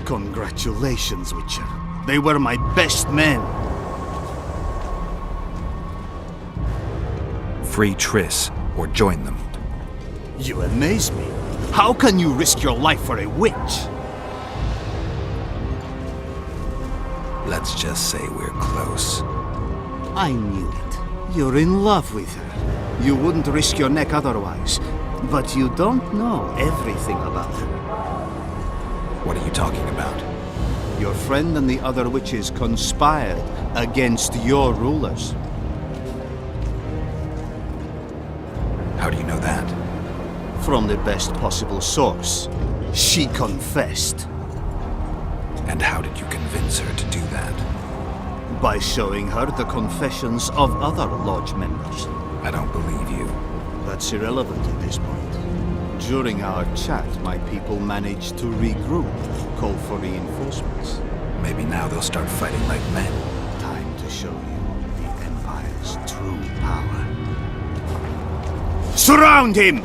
Congratulations, Witcher. They were my best men. Free Triss, or join them. You amaze me. How can you risk your life for a witch? Let's just say we're close. I knew it. You're in love with her. You wouldn't risk your neck otherwise. But you don't know everything about her. What are you talking about? Your friend and the other witches conspired against your rulers. How do you know that? From the best possible source. She confessed. And how did you convince her to do that? By showing her the confessions of other lodge members. I don't believe you. That's irrelevant at this point. During our chat, my people managed to regroup, call for reinforcements. Maybe now they'll start fighting like men. Time to show you the Empire's true power. Surround him!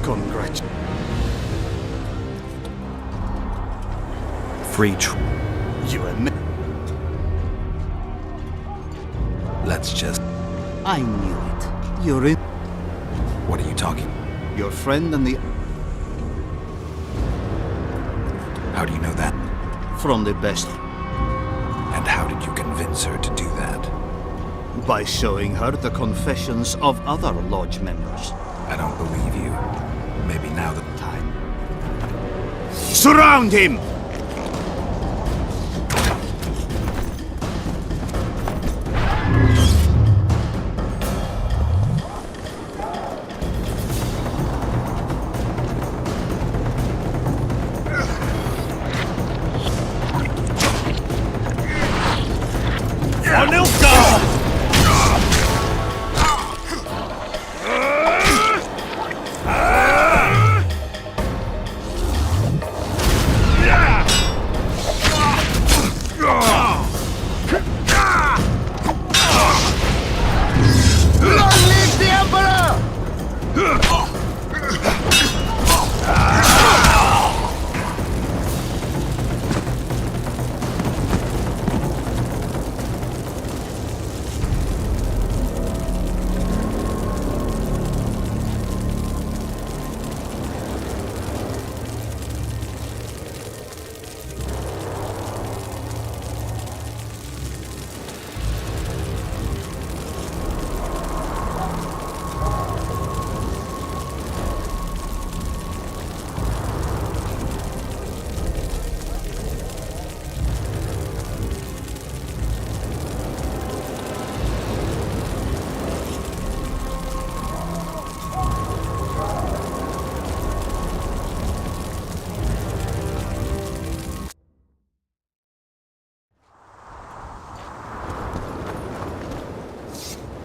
Congrats. You and me. Let's just... I knew it. You're in. What are you talking? Your friend and the... How do you know that? From the best. And how did you convince her to do that? By showing her the confessions of other lodge members. I don't believe you. Maybe now the Time. Surround him!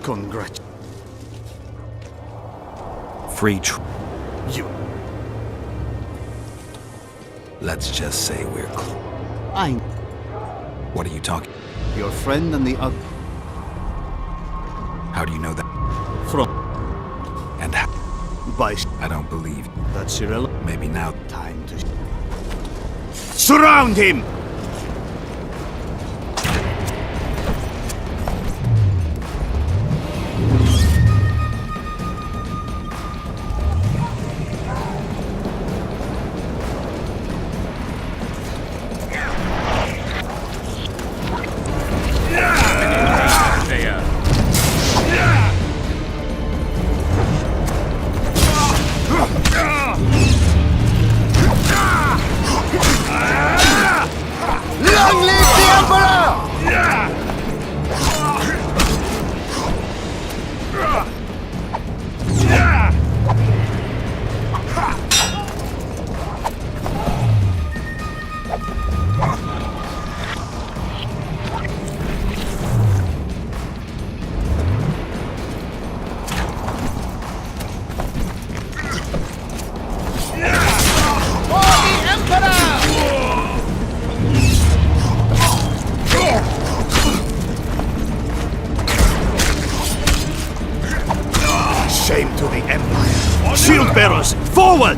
Congrats. You. Let's just say we're I. What are you talking? Your friend and the other. How do you know that? From. And how? By. I don't believe. That's irrelevant. Maybe now. Time to. Surround him! Shame to the Empire. Shield bearers, forward!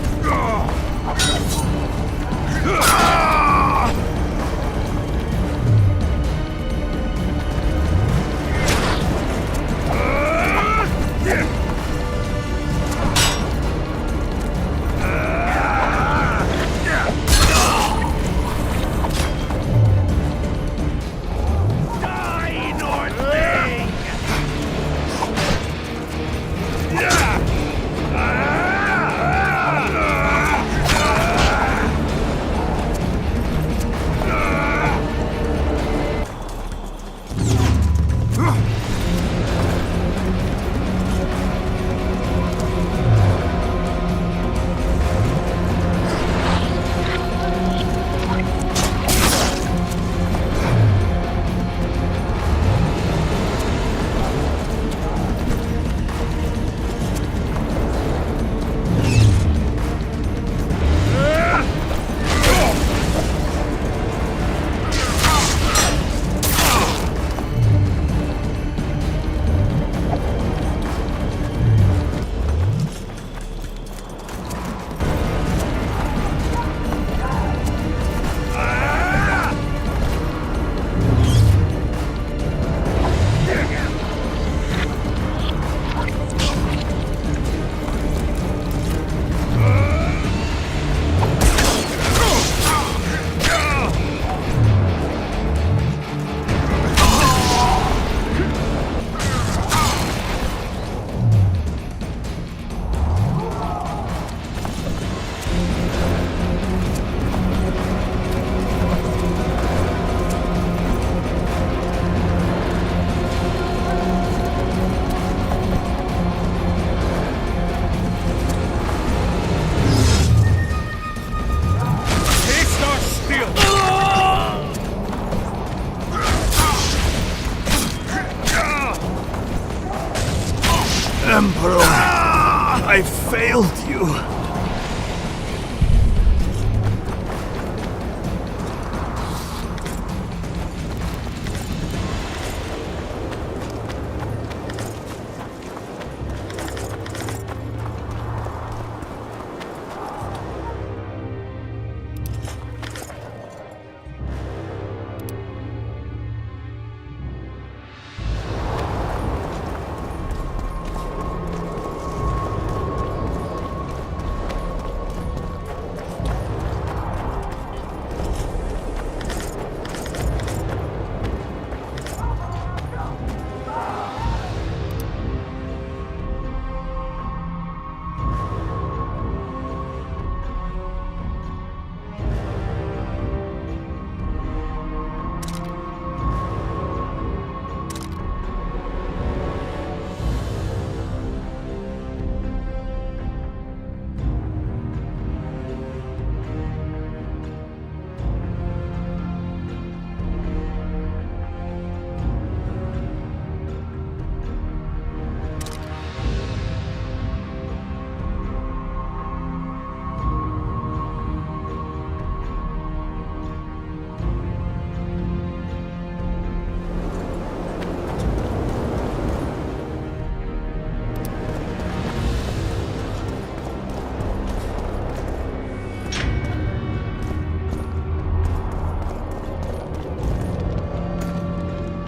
failed you.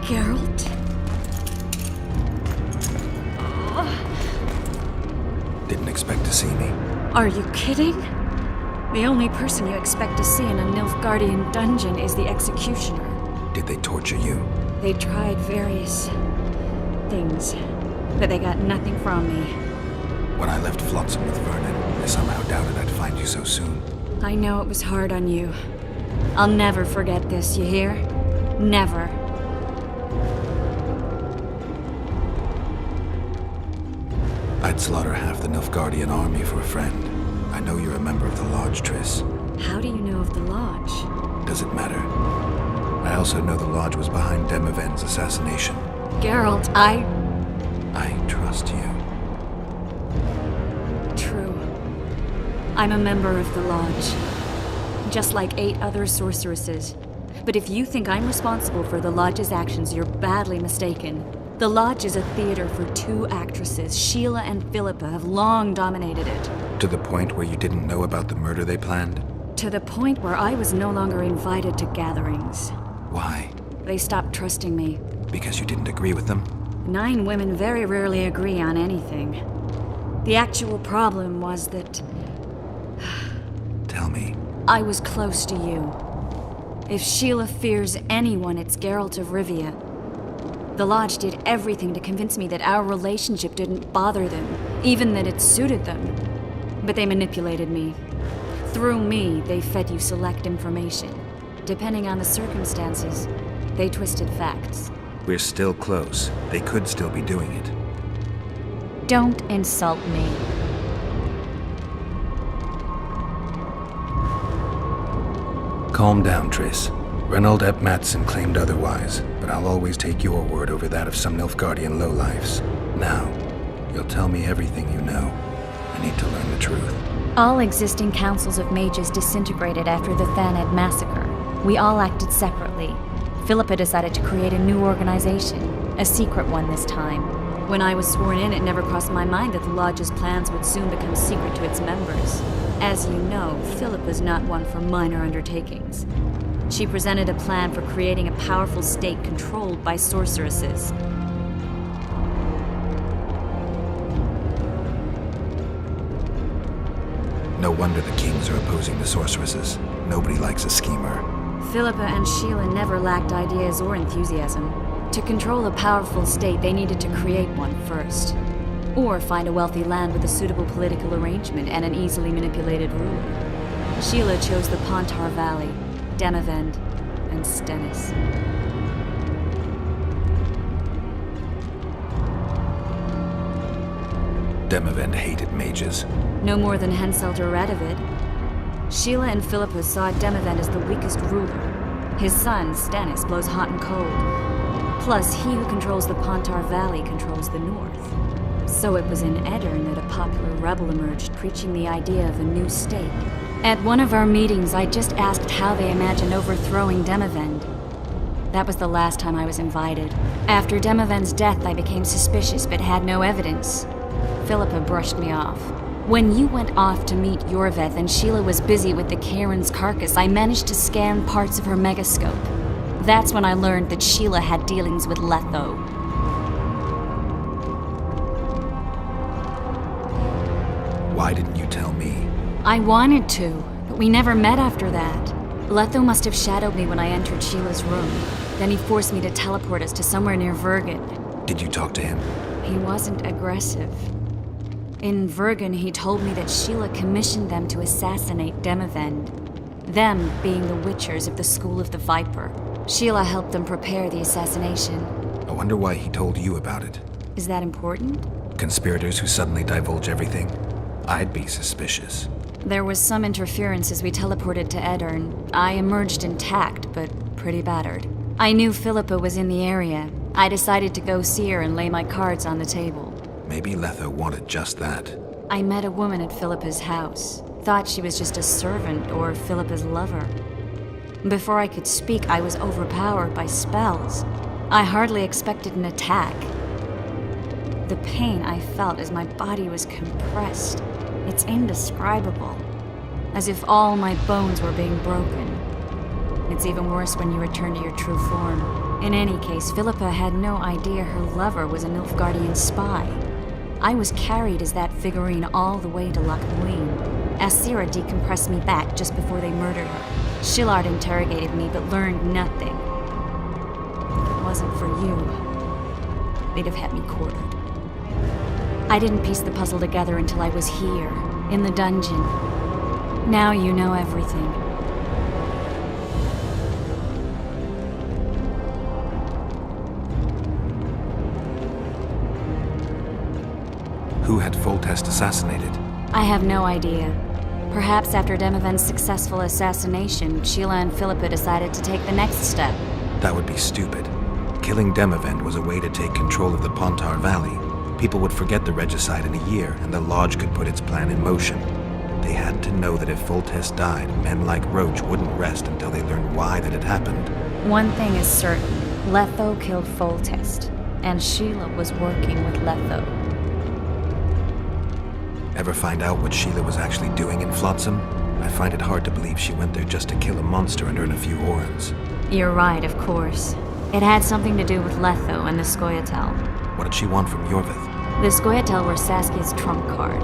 Geralt? Didn't expect to see me. Are you kidding? The only person you expect to see in a Nilfgaardian dungeon is the executioner. Did they torture you? They tried various things, but they got nothing from me. When I left Flotsam with Vernon, I somehow doubted I'd find you so soon. I know it was hard on you. I'll never forget this, you hear? Never. I'd slaughter half the Nilfgaardian army for a friend. I know you're a member of the Lodge, Triss. How do you know of the Lodge? Does it matter? I also know the Lodge was behind Demavend's assassination. Geralt, I trust you. True. I'm a member of the Lodge. Just like 8 other sorceresses. But if you think I'm responsible for the Lodge's actions, you're badly mistaken. The Lodge is a theater for 2 actresses. Sheila and Philippa have long dominated it. To the point where you didn't know about the murder they planned? To the point where I was no longer invited to gatherings. Why? They stopped trusting me. Because you didn't agree with them? 9 women very rarely agree on anything. The actual problem was that Tell me. I was close to you. If Sheila fears anyone, it's Geralt of Rivia. The Lodge did everything to convince me that our relationship didn't bother them, even that it suited them. But they manipulated me. Through me, they fed you select information. Depending on the circumstances, they twisted facts. We're still close. They could still be doing it. Don't insult me. Calm down, Triss. Reynold Ep Matson claimed otherwise, but I'll always take your word over that of some Nilfgaardian lowlifes. Now, you'll tell me everything you know. I need to learn the truth. All existing councils of mages disintegrated after the Thaned massacre. We all acted separately. Philippa decided to create a new organization, a secret one this time. When I was sworn in, it never crossed my mind that the Lodge's plans would soon become secret to its members. As you know, Philippa's not one for minor undertakings. She presented a plan for creating a powerful state controlled by sorceresses. No wonder the kings are opposing the sorceresses. Nobody likes a schemer. Philippa and Sheila never lacked ideas or enthusiasm. To control a powerful state, they needed to create one first. Or find a wealthy land with a suitable political arrangement and an easily manipulated ruler. Sheila chose the Pontar Valley, Demavend, and Stennis. Demavend hated mages. No more than Henselder Radovid. Sheila and Philippa saw Demavend as the weakest ruler. His son, Stennis, blows hot and cold. Plus, he who controls the Pontar Valley controls the north. So it was in Edirne that a popular rebel emerged, preaching the idea of a new state. At one of our meetings, I just asked how they imagined overthrowing Demavend. That was the last time I was invited. After Demavend's death, I became suspicious but had no evidence. Philippa brushed me off. When you went off to meet Yorveth and Sheila was busy with the Karen's carcass, I managed to scan parts of her megascope. That's when I learned that Sheila had dealings with Letho. Why didn't you tell me? I wanted to, but we never met after that. Letho must have shadowed me when I entered Sheila's room. Then he forced me to teleport us to somewhere near Vergen. Did you talk to him? He wasn't aggressive. In Vergen, he told me that Sheila commissioned them to assassinate Demavend. Them being the Witchers of the School of the Viper. Sheila helped them prepare the assassination. I wonder why he told you about it. Is that important? Conspirators who suddenly divulge everything? I'd be suspicious. There was some interference as we teleported to Edirne. I emerged intact, but pretty battered. I knew Philippa was in the area. I decided to go see her and lay my cards on the table. Maybe Letho wanted just that. I met a woman at Philippa's house. Thought she was just a servant or Philippa's lover. Before I could speak, I was overpowered by spells. I hardly expected an attack. The pain I felt as my body was compressed, it's indescribable. As if all my bones were being broken. It's even worse when you return to your true form. In any case, Philippa had no idea her lover was a Nilfgaardian spy. I was carried as that figurine all the way to Loch Muin. Asira decompressed me back just before they murdered her. Shillard interrogated me but learned nothing. If it wasn't for you, they'd have had me quartered. I didn't piece the puzzle together until I was here, in the dungeon. Now you know everything. Who had Foltest assassinated? I have no idea. Perhaps after Demavend's successful assassination, Sheila and Philippa decided to take the next step. That would be stupid. Killing Demavend was a way to take control of the Pontar Valley. People would forget the regicide in a year, and the Lodge could put its plan in motion. They had to know that if Foltest died, men like Roach wouldn't rest until they learned why that had happened. One thing is certain. Letho killed Foltest, and Sheila was working with Letho. Ever find out what Sheila was actually doing in Flotsam? I find it hard to believe she went there just to kill a monster and earn a few orans. You're right, of course. It had something to do with Letho and the Scoia'tael. What did she want from Yorveth? The Scoia'tael were Saskia's trump card.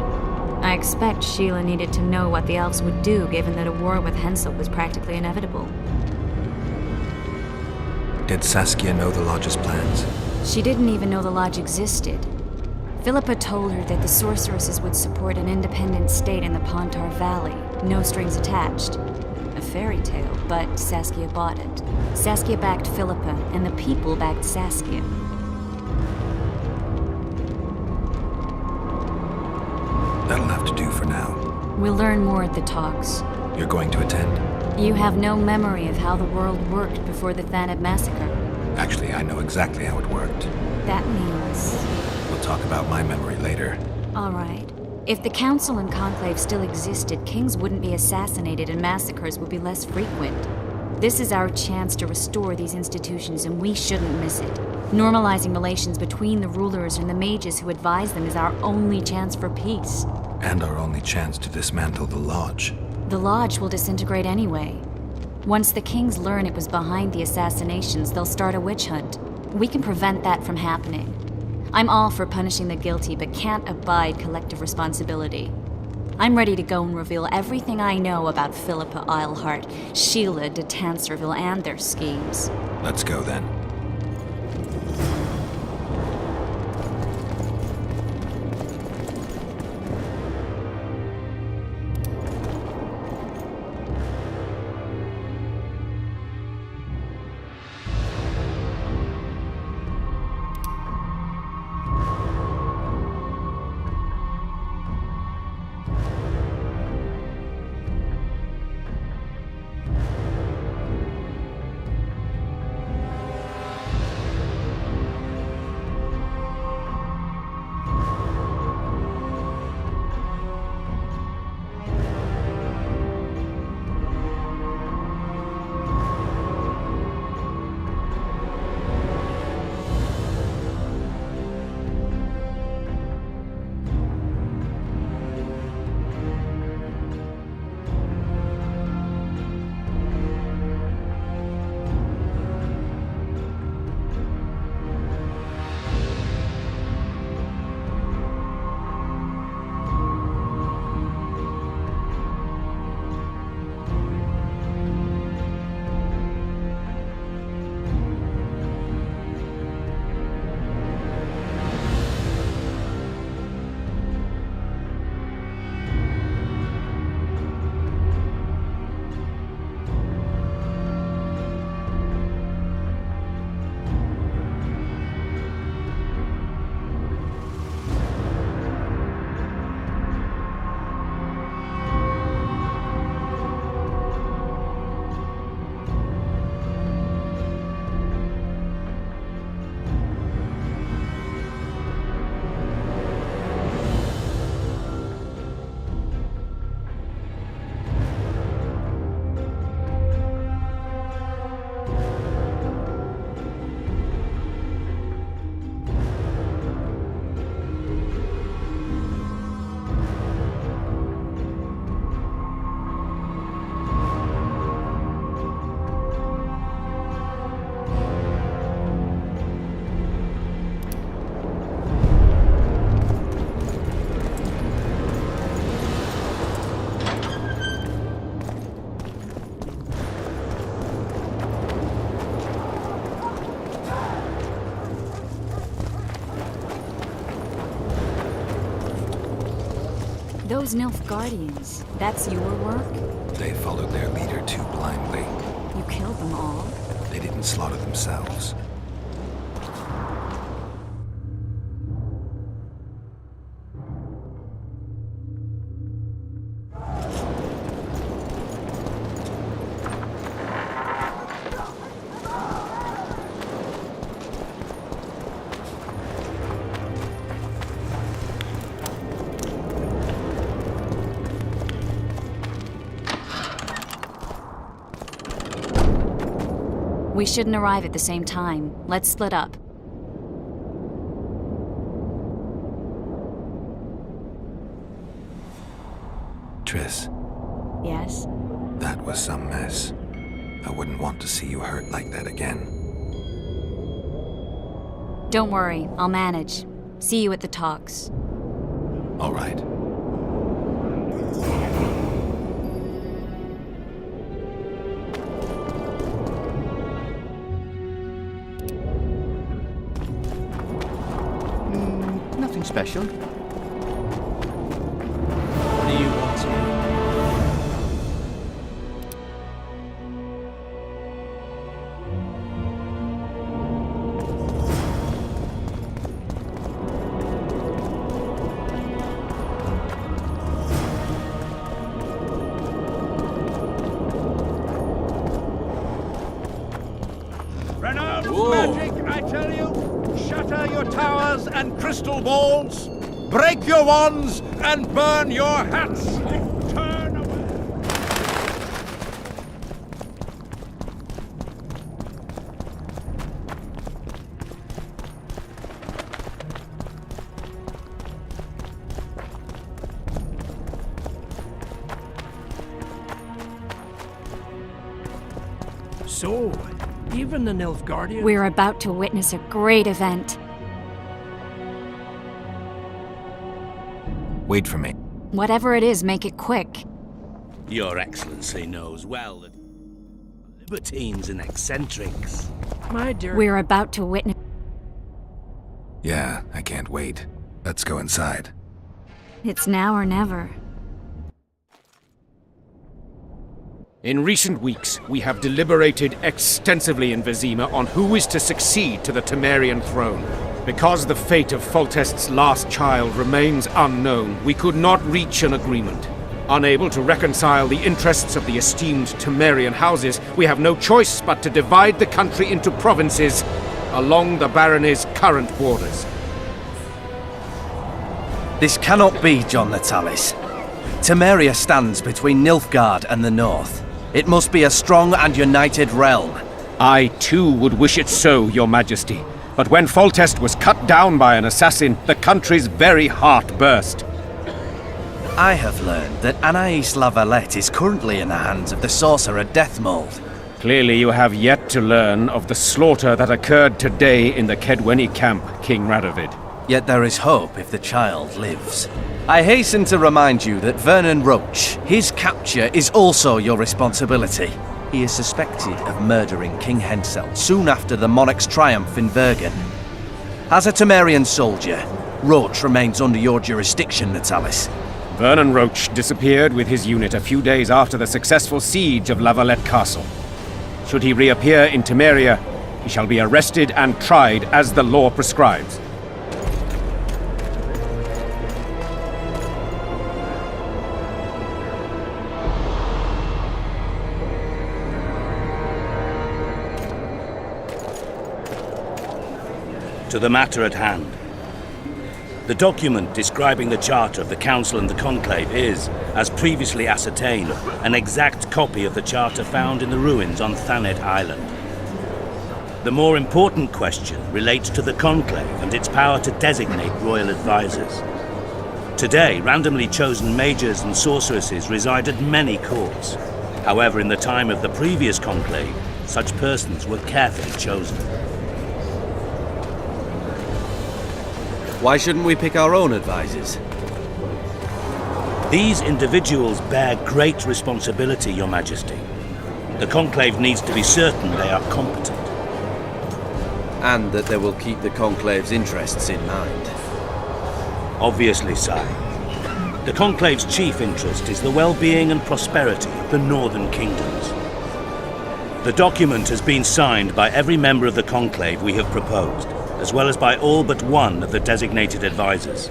I expect Sheila needed to know what the elves would do, given that a war with Hensel was practically inevitable. Did Saskia know the Lodge's plans? She didn't even know the Lodge existed. Philippa told her that the sorceresses would support an independent state in the Pontar Valley, no strings attached. A fairy tale, but Saskia bought it. Saskia backed Philippa, and the people backed Saskia. That'll have to do for now. We'll learn more at the talks. You're going to attend? You have no memory of how the world worked before the Thanad massacre. Actually, I know exactly how it worked. That means... We'll talk about my memory later. All right. If the Council and Conclave still existed, kings wouldn't be assassinated and massacres would be less frequent. This is our chance to restore these institutions, and we shouldn't miss it. Normalizing relations between the rulers and the mages who advise them is our only chance for peace. And our only chance to dismantle the Lodge. The Lodge will disintegrate anyway. Once the kings learn it was behind the assassinations, they'll start a witch hunt. We can prevent that from happening. I'm all for punishing the guilty, but can't abide collective responsibility. I'm ready to go and reveal everything I know about Philippa Eilhart, Sheila de Tanserville, and their schemes. Let's go then. Those Nilfgaardians, that's your work? They followed their leader too blindly. You killed them all? They didn't slaughter themselves. We shouldn't arrive at the same time. Let's split up. Triss, Yes? that was some mess. I wouldn't want to see you hurt like that again. Don't worry, I'll manage. See you at the talks. All right. Nothing special. What do you want to know? Renowned magic, I tell you! Shatter your towers and crystal balls! Break your wands and burn your hats! Turn away! So, even the Nilfgaardians... We're about to witness a great event. Wait for me. Whatever it is, make it quick. Your Excellency knows well that libertines and eccentrics. My dear... We're about to witness... Yeah, I can't wait. Let's go inside. It's now or never. In recent weeks, we have deliberated extensively in Vizima on who is to succeed to the Temerian throne. Because the fate of Foltest's last child remains unknown, we could not reach an agreement. Unable to reconcile the interests of the esteemed Temerian houses, we have no choice but to divide the country into provinces along the barony's current borders. This cannot be, John Natalis. Temeria stands between Nilfgaard and the north. It must be a strong and united realm. I, too, would wish it so, Your Majesty. But when Foltest was cut down by an assassin, the country's very heart burst. I have learned that Anais La Valette is currently in the hands of the sorcerer Deathmold. Clearly you have yet to learn of the slaughter that occurred today in the Kedweni camp, King Radovid. Yet there is hope if the child lives. I hasten to remind you that Vernon Roach, his capture is also your responsibility. He is suspected of murdering King Hensel soon after the monarch's triumph in Vergen. As a Temerian soldier, Roach remains under your jurisdiction, Natalis. Vernon Roach disappeared with his unit a few days after the successful siege of La Valette Castle. Should he reappear in Temeria, he shall be arrested and tried as the law prescribes. To the matter at hand. The document describing the charter of the Council and the Conclave is, as previously ascertained, an exact copy of the charter found in the ruins on Thanet Island. The more important question relates to the Conclave and its power to designate royal advisors. Today, randomly chosen mages and sorceresses reside at many courts. However, in the time of the previous Conclave, such persons were carefully chosen. Why shouldn't we pick our own advisors? These individuals bear great responsibility, Your Majesty. The Conclave needs to be certain they are competent. And that they will keep the Conclave's interests in mind. Obviously, sire. The Conclave's chief interest is the well-being and prosperity of the northern kingdoms. The document has been signed by every member of the Conclave we have proposed, as well as by all but one of the designated advisors.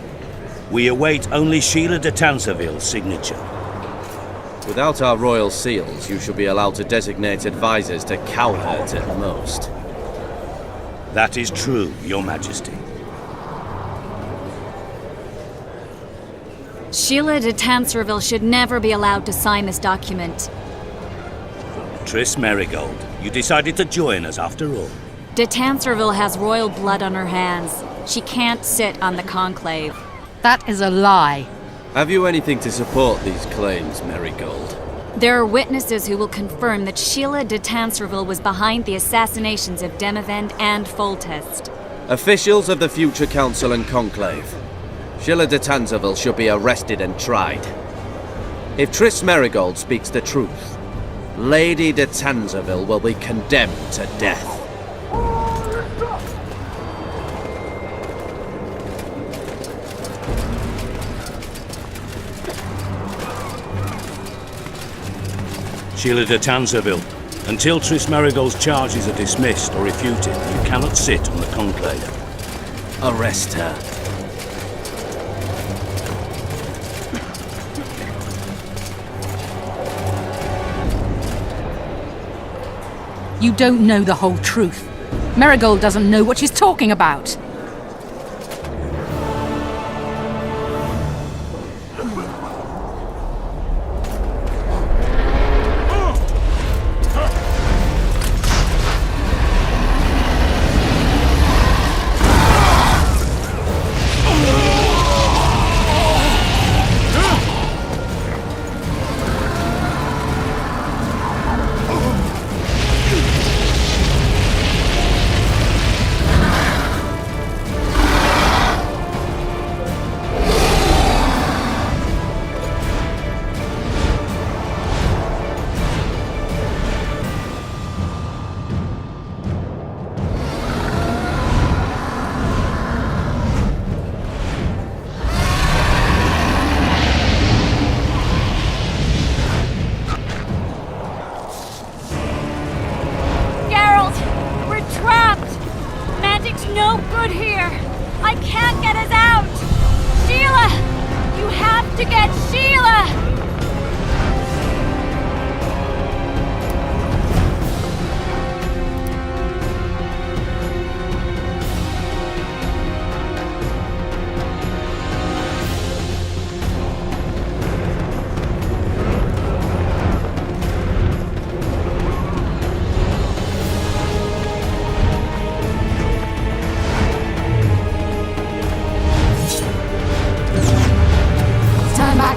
We await only Sheila de Tanserville's signature. Without our royal seals, you should be allowed to designate advisors to cowherds at most. That is true, Your Majesty. Sheila de Tanserville should never be allowed to sign this document. Triss Merigold, you decided to join us after all. De Tanserville has royal blood on her hands. She can't sit on the Conclave. That is a lie. Have you anything to support these claims, Merigold? There are witnesses who will confirm that Sheila de Tanserville was behind the assassinations of Demavend and Foltest. Officials of the future Council and Conclave. Sheila de Tanserville should be arrested and tried. If Triss Merigold speaks the truth, Lady de Tanserville will be condemned to death. Sheila de Tanserville, until Triss Merigold's charges are dismissed or refuted, you cannot sit on the Conclave. Arrest her. You don't know the whole truth. Merigold doesn't know what she's talking about.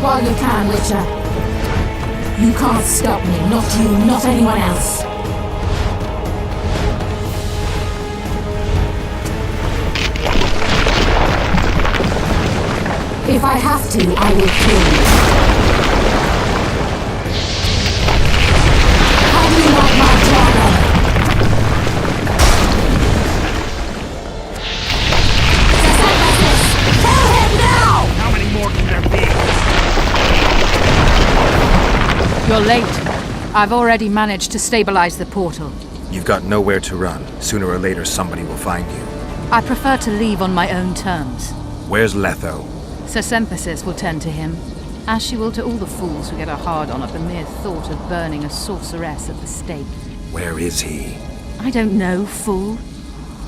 While you can, Witcher. You can't stop me, not you, not anyone else. If I have to, I will kill you. How do you like my dragon? Kill him now! How many more can there be? You're late. I've already managed to stabilize the portal. You've got nowhere to run. Sooner or later, somebody will find you. I prefer to leave on my own terms. Where's Letho? Seus will tend to him, as she will to all the fools who get a hard-on at the mere thought of burning a sorceress at the stake. Where is he? I don't know, fool.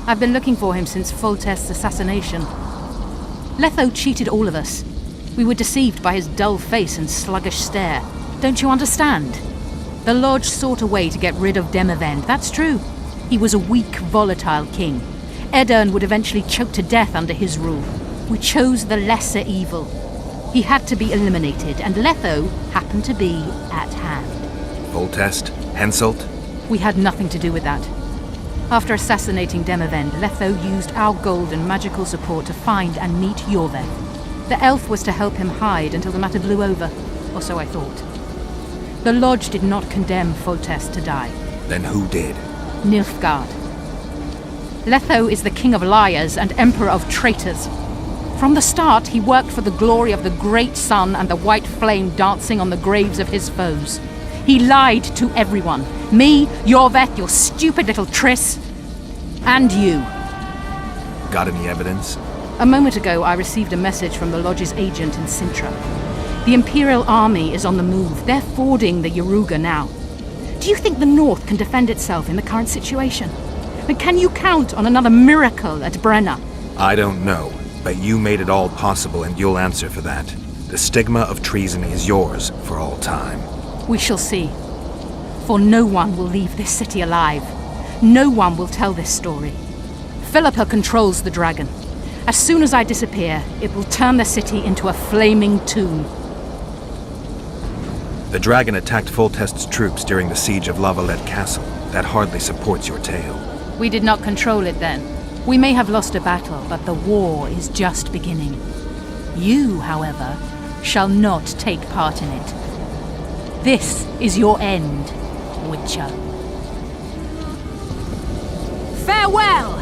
I've been looking for him since Foltest's assassination. Letho cheated all of us. We were deceived by his dull face and sluggish stare. Don't you understand? The Lodge sought a way to get rid of Demavend, that's true. He was a weak, volatile king. Edirn would eventually choke to death under his rule. We chose the lesser evil. He had to be eliminated, and Letho happened to be at hand. Foltest? Henselt? We had nothing to do with that. After assassinating Demavend, Letho used our gold and magical support to find and meet Yorveth. The elf was to help him hide until the matter blew over, or so I thought. The Lodge did not condemn Foltest to die. Then who did? Nilfgaard. Letho is the king of liars and emperor of traitors. From the start, he worked for the glory of the great sun and the white flame dancing on the graves of his foes. He lied to everyone. Me, Yorveth, your stupid little Triss, and you. Got any evidence? A moment ago, I received a message from the Lodge's agent in Sintra. The Imperial Army is on the move. They're fording the Yaruga now. Do you think the North can defend itself in the current situation? But can you count on another miracle at Brenna? I don't know, but you made it all possible and you'll answer for that. The stigma of treason is yours for all time. We shall see. For no one will leave this city alive. No one will tell this story. Philippa controls the dragon. As soon as I disappear, it will turn the city into a flaming tomb. The dragon attacked Foltest's troops during the siege of Lavalette Castle. That hardly supports your tale. We did not control it then. We may have lost a battle, but the war is just beginning. You, however, shall not take part in it. This is your end, Witcher. Farewell!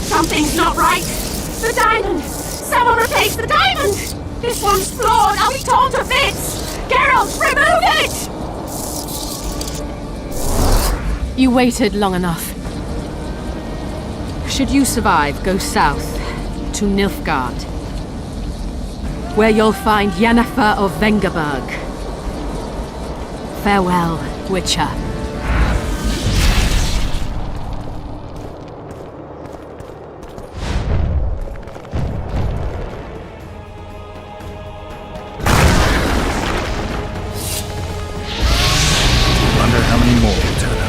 Something's not right! The diamond! Someone replace the diamond! This one's flawed! I'll be torn to bits! Geralt, remove it! You waited long enough. Should you survive, go south to Nilfgaard, where you'll find Yennefer of Vengerberg. Farewell, Witcher. Wonder how many more will turn up.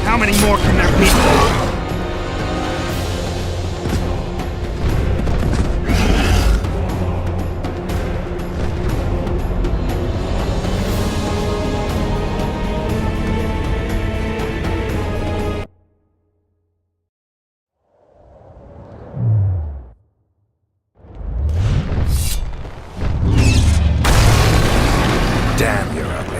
How many more can there be? Damn, you're ugly.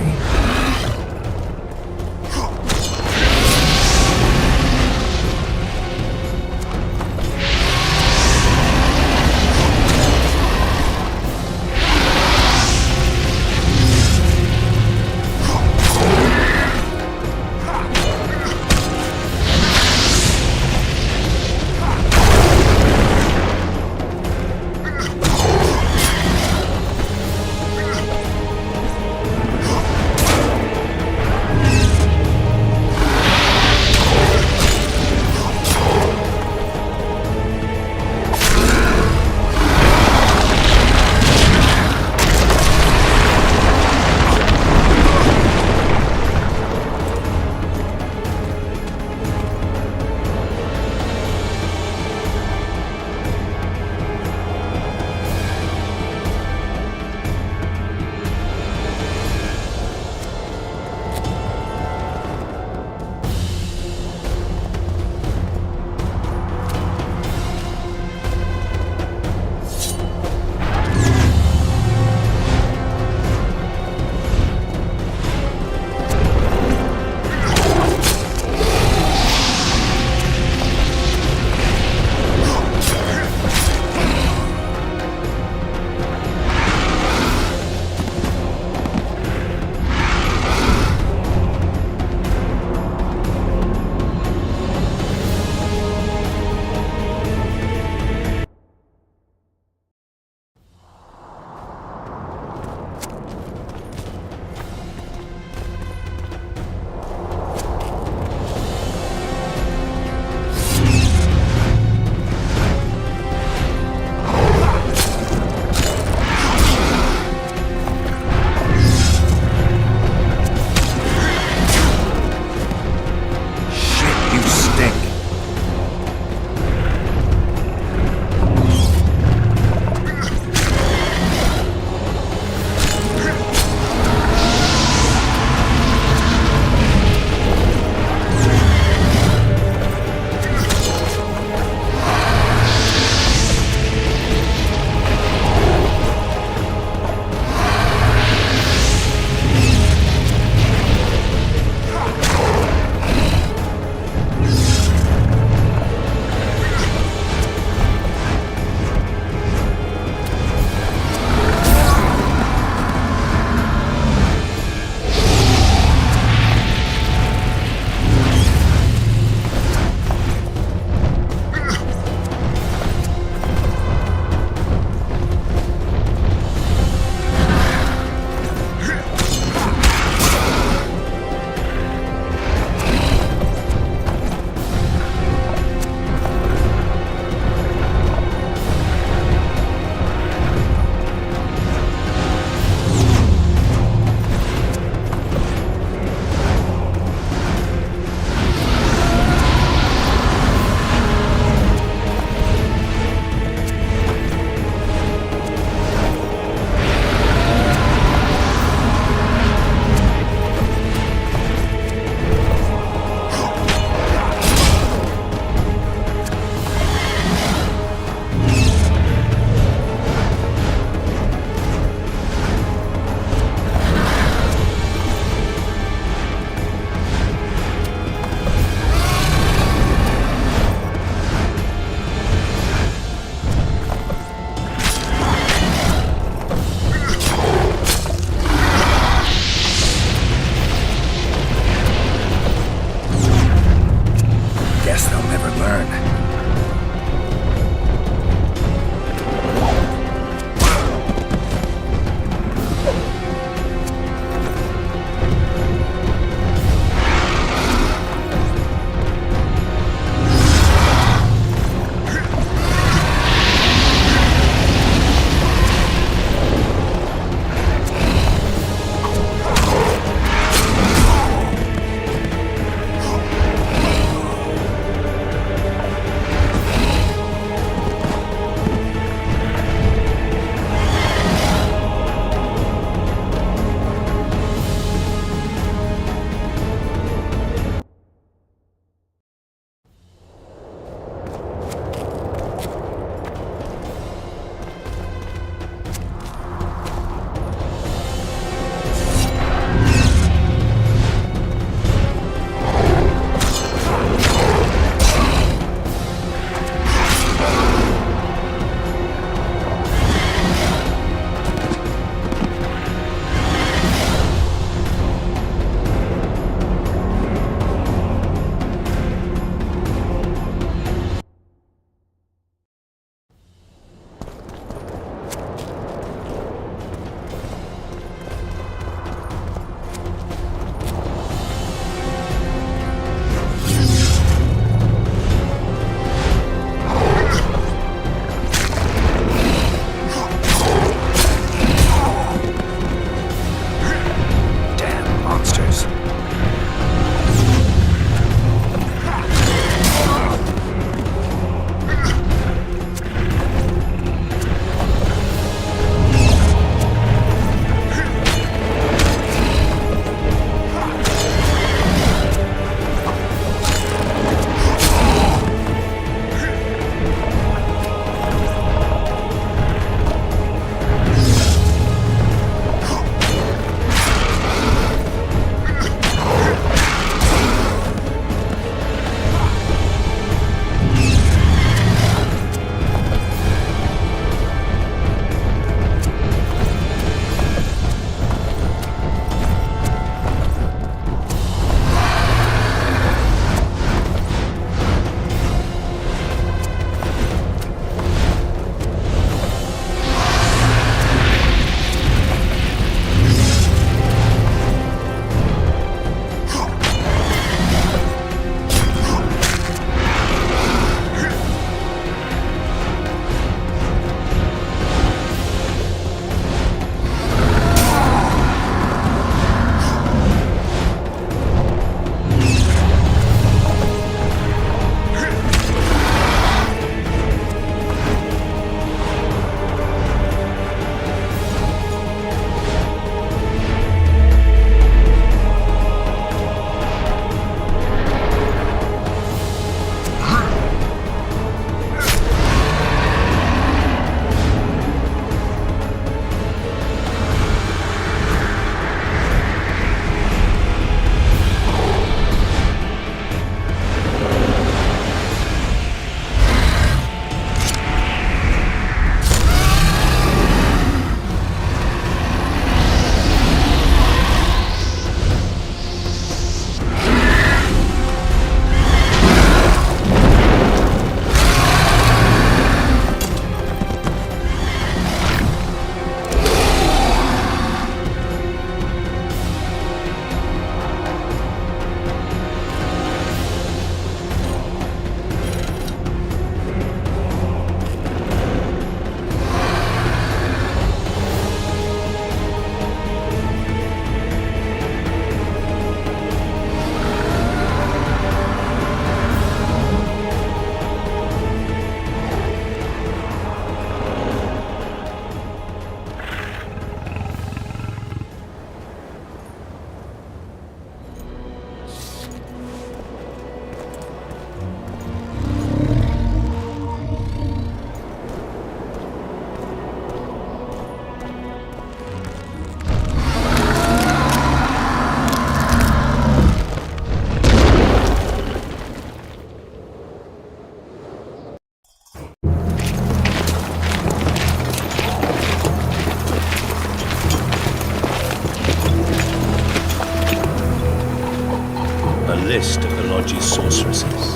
list of the Lodge's sorceresses. A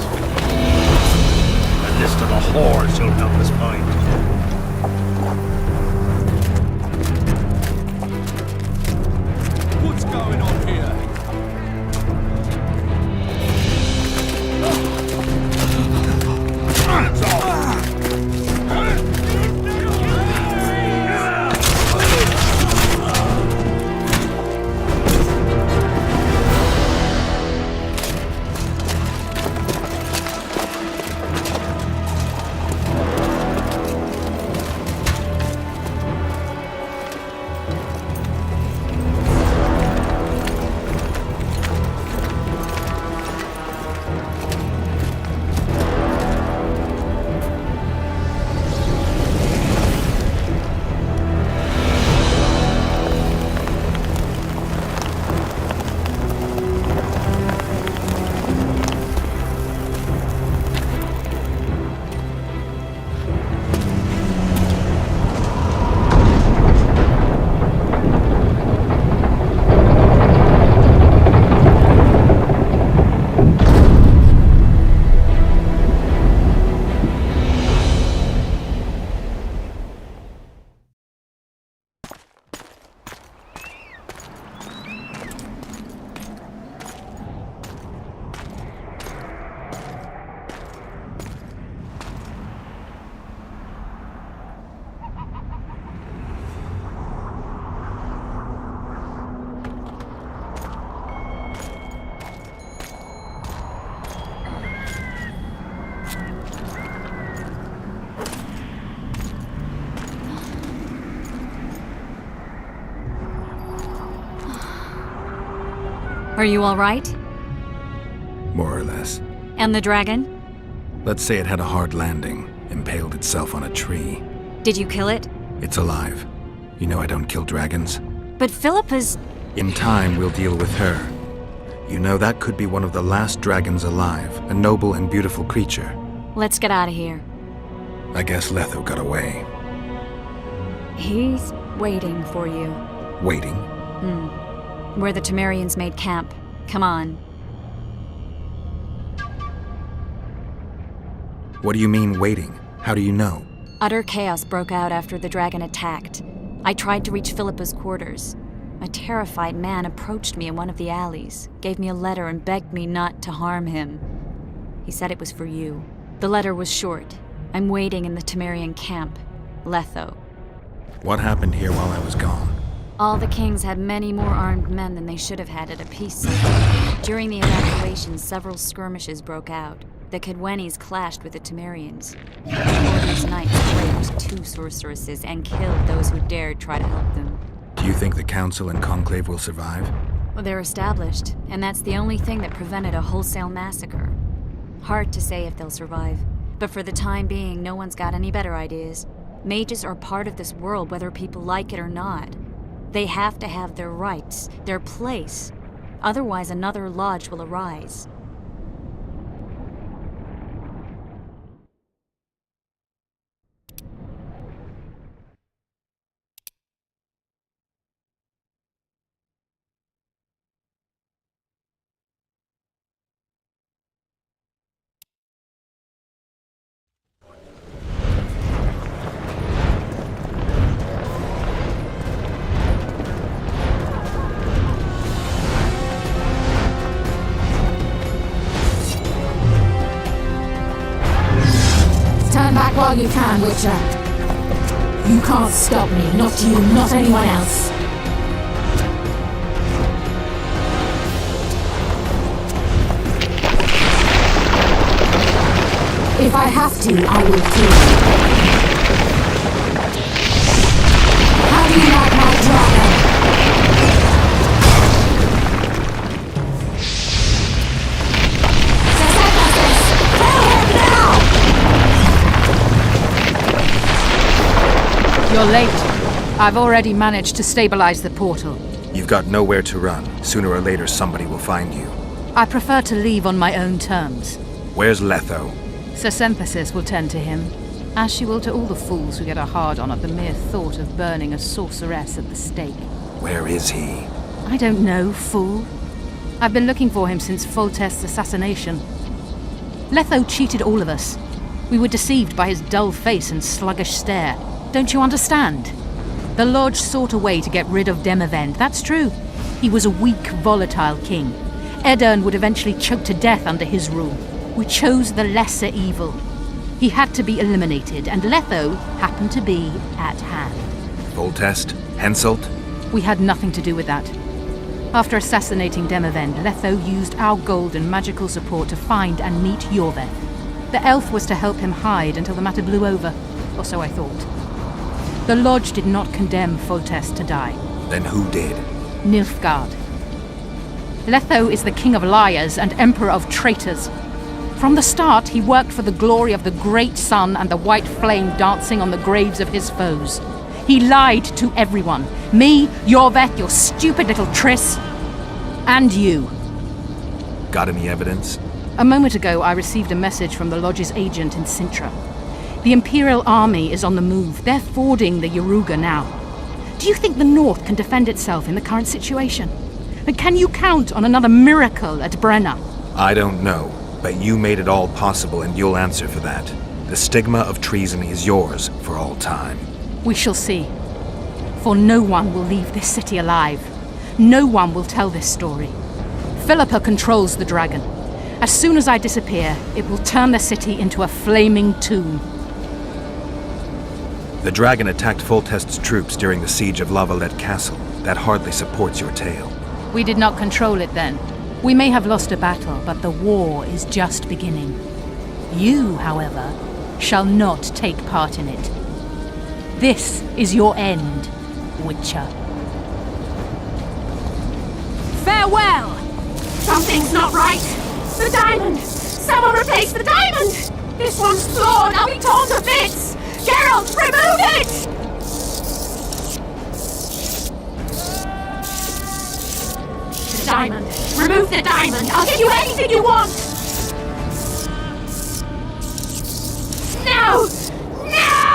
list of the whores you'll help us find. What's going on here? Hands off! Are you all right? More or less. And the dragon? Let's say it had a hard landing, impaled itself on a tree. Did you kill it? It's alive. You know I don't kill dragons. But Philippa's... In time, we'll deal with her. You know that could be one of the last dragons alive, a noble and beautiful creature. Let's get out of here. I guess Letho got away. He's waiting for you. Waiting? Where the Temerians made camp. Come on. What do you mean, waiting? How do you know? Utter chaos broke out after the dragon attacked. I tried to reach Philippa's quarters. A terrified man approached me in one of the alleys, gave me a letter and begged me not to harm him. He said it was for you. The letter was short. I'm waiting in the Temerian camp. Letho. What happened here while I was gone? All the kings had many more armed men than they should have had at a peace summit. During the evacuation, several skirmishes broke out. The Cadwenis clashed with the Temerians. The Order's knights raped 2 sorceresses and killed those who dared try to help them. Do you think the Council and Conclave will survive? Well, they're established, and that's the only thing that prevented a wholesale massacre. Hard to say if they'll survive, but for the time being, no one's got any better ideas. Mages are part of this world, whether people like it or not. They have to have their rights, their place. Otherwise, another lodge will arise. Turn back while you can, Witcher. You can't stop me, not you, not anyone else. If I have to, I will kill you. How do you like my dragon? You're late. I've already managed to stabilize the portal. You've got nowhere to run. Sooner or later, somebody will find you. I prefer to leave on my own terms. Where's Letho? Seus will tend to him, as she will to all the fools who get a hard-on at the mere thought of burning a sorceress at the stake. Where is he? I don't know, fool. I've been looking for him since Foltest's assassination. Letho cheated all of us. We were deceived by his dull face and sluggish stare. Don't you understand? The Lodge sought a way to get rid of Demavend, that's true. He was a weak, volatile king. Edirn would eventually choke to death under his rule. We chose the lesser evil. He had to be eliminated, and Letho happened to be at hand. Foltest? Henselt? We had nothing to do with that. After assassinating Demavend, Letho used our gold and magical support to find and meet Yorveth. The elf was to help him hide until the matter blew over, or so I thought. The Lodge did not condemn Foltest to die. Then who did? Nilfgaard. Letho is the king of liars and emperor of traitors. From the start, he worked for the glory of the great sun and the white flame dancing on the graves of his foes. He lied to everyone. Me, Yorveth, your stupid little Triss, and you. Got any evidence? A moment ago, I received a message from the Lodge's agent in Sintra. The Imperial Army is on the move. They're fording the Yaruga now. Do you think the North can defend itself in the current situation? And can you count on another miracle at Brenna? I don't know, but you made it all possible and you'll answer for that. The stigma of treason is yours for all time. We shall see. For no one will leave this city alive. No one will tell this story. Philippa controls the dragon. As soon as I disappear, it will turn the city into a flaming tomb. The dragon attacked Foltest's troops during the siege of Lavalette Castle. That hardly supports your tale. We did not control it then. We may have lost a battle, but the war is just beginning. You, however, shall not take part in it. This is your end, Witcher. Farewell! Something's not right! The diamond! Someone replace the diamond! This one's flawed! I'll be torn to bits! Geralt, remove it! The diamond! Remove the diamond! I'll give you anything you want! No! No!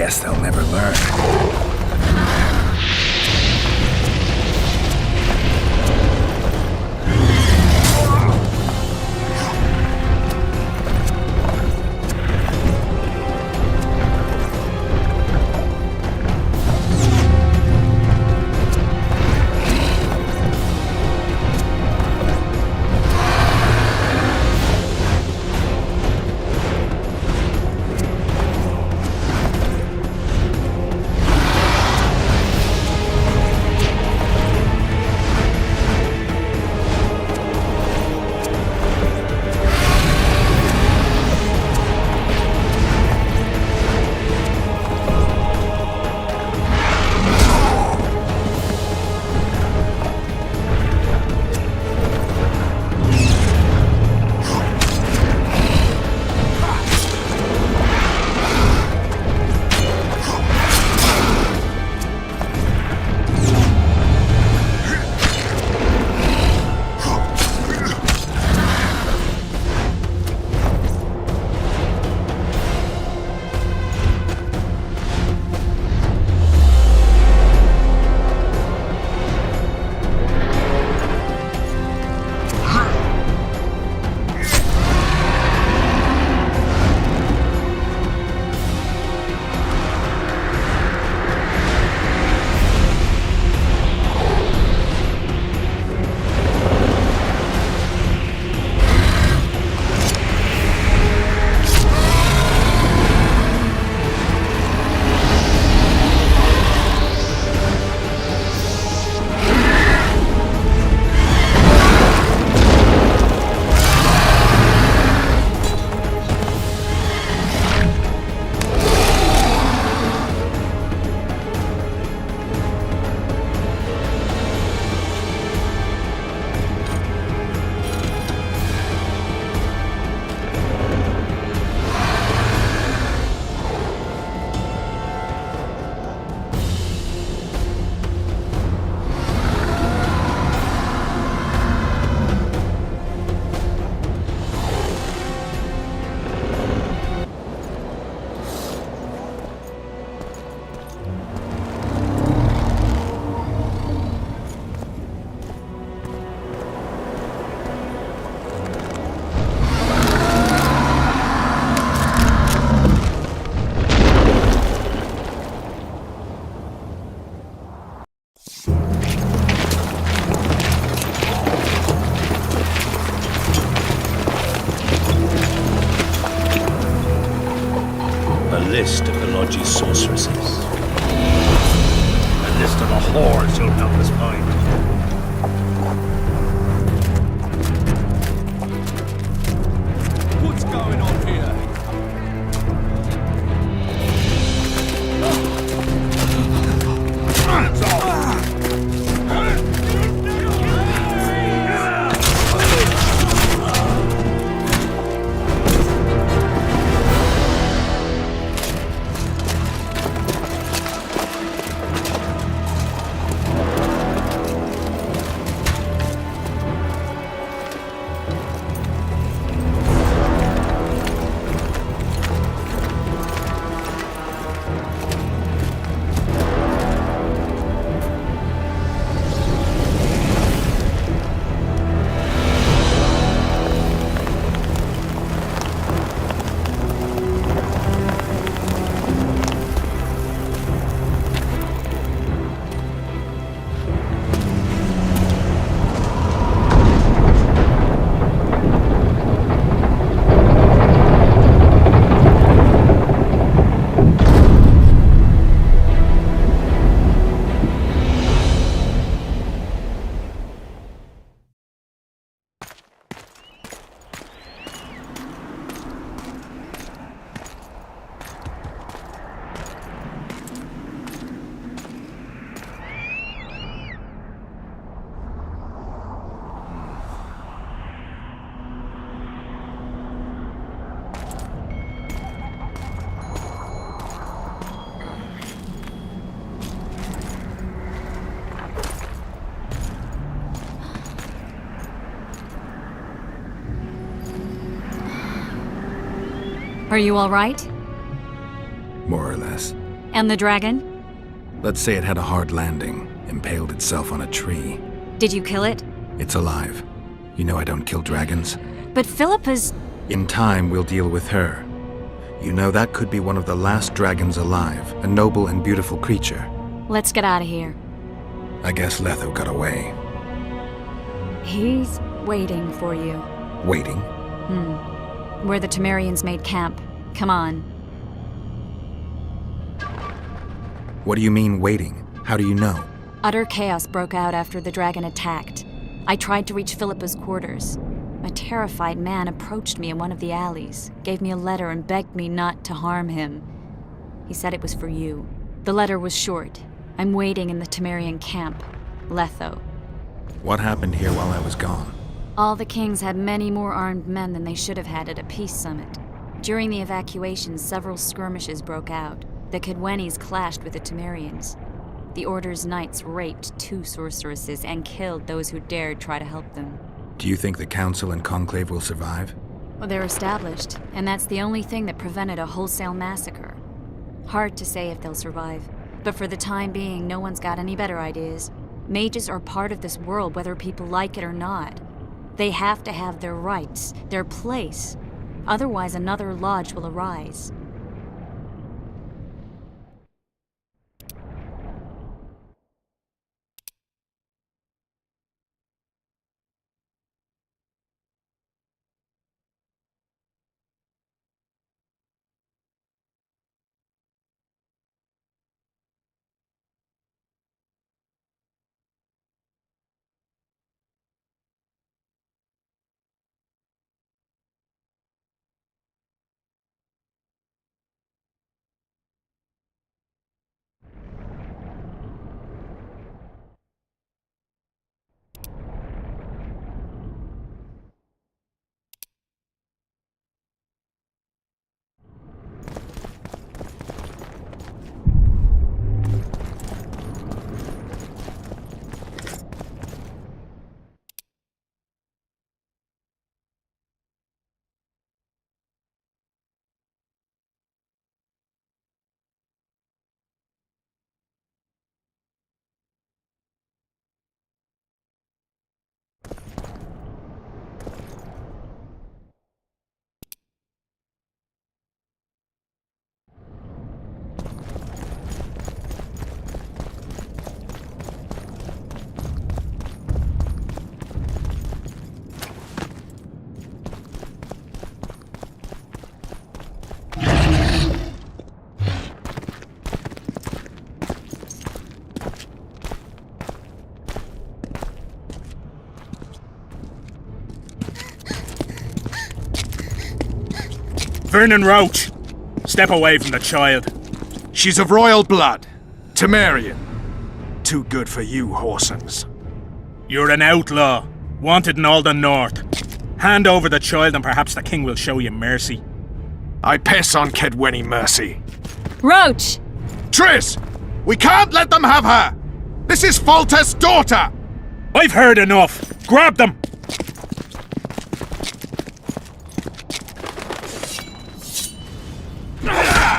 Guess they'll never learn. List of the Lodge's sorceresses. A list of the whores you'll help us find. What's going on here? Hands off! Are you all right? More or less. And the dragon? Let's say it had a hard landing, impaled itself on a tree. Did you kill it? It's alive. You know I don't kill dragons. But Philippa's... In time, we'll deal with her. You know that could be one of the last dragons alive, a noble and beautiful creature. Let's get out of here. I guess Letho got away. He's waiting for you. Waiting? Where the Temerians made camp. Come on. What do you mean, waiting? How do you know? Utter chaos broke out after the dragon attacked. I tried to reach Philippa's quarters. A terrified man approached me in one of the alleys, gave me a letter and begged me not to harm him. He said it was for you. The letter was short. I'm waiting in the Temerian camp. Letho. What happened here while I was gone? All the kings had many more armed men than they should have had at a peace summit. During the evacuation, several skirmishes broke out. The Kedwenis clashed with the Temerians. The Order's knights raped 2 sorceresses and killed those who dared try to help them. Do you think the Council and Conclave will survive? Well, they're established, and that's the only thing that prevented a wholesale massacre. Hard to say if they'll survive, but for the time being, no one's got any better ideas. Mages are part of this world, whether people like it or not. They have to have their rights, their place. Otherwise, another lodge will arise. Vernon Roach! Step away from the child. She's of royal blood. Temerian. Too good for you, Horsens. You're an outlaw, wanted in all the north. Hand over the child and perhaps the king will show you mercy. I piss on Kedweni mercy. Roach! Triss! We can't let them have her! This is Foltest's daughter! I've heard enough! Grab them!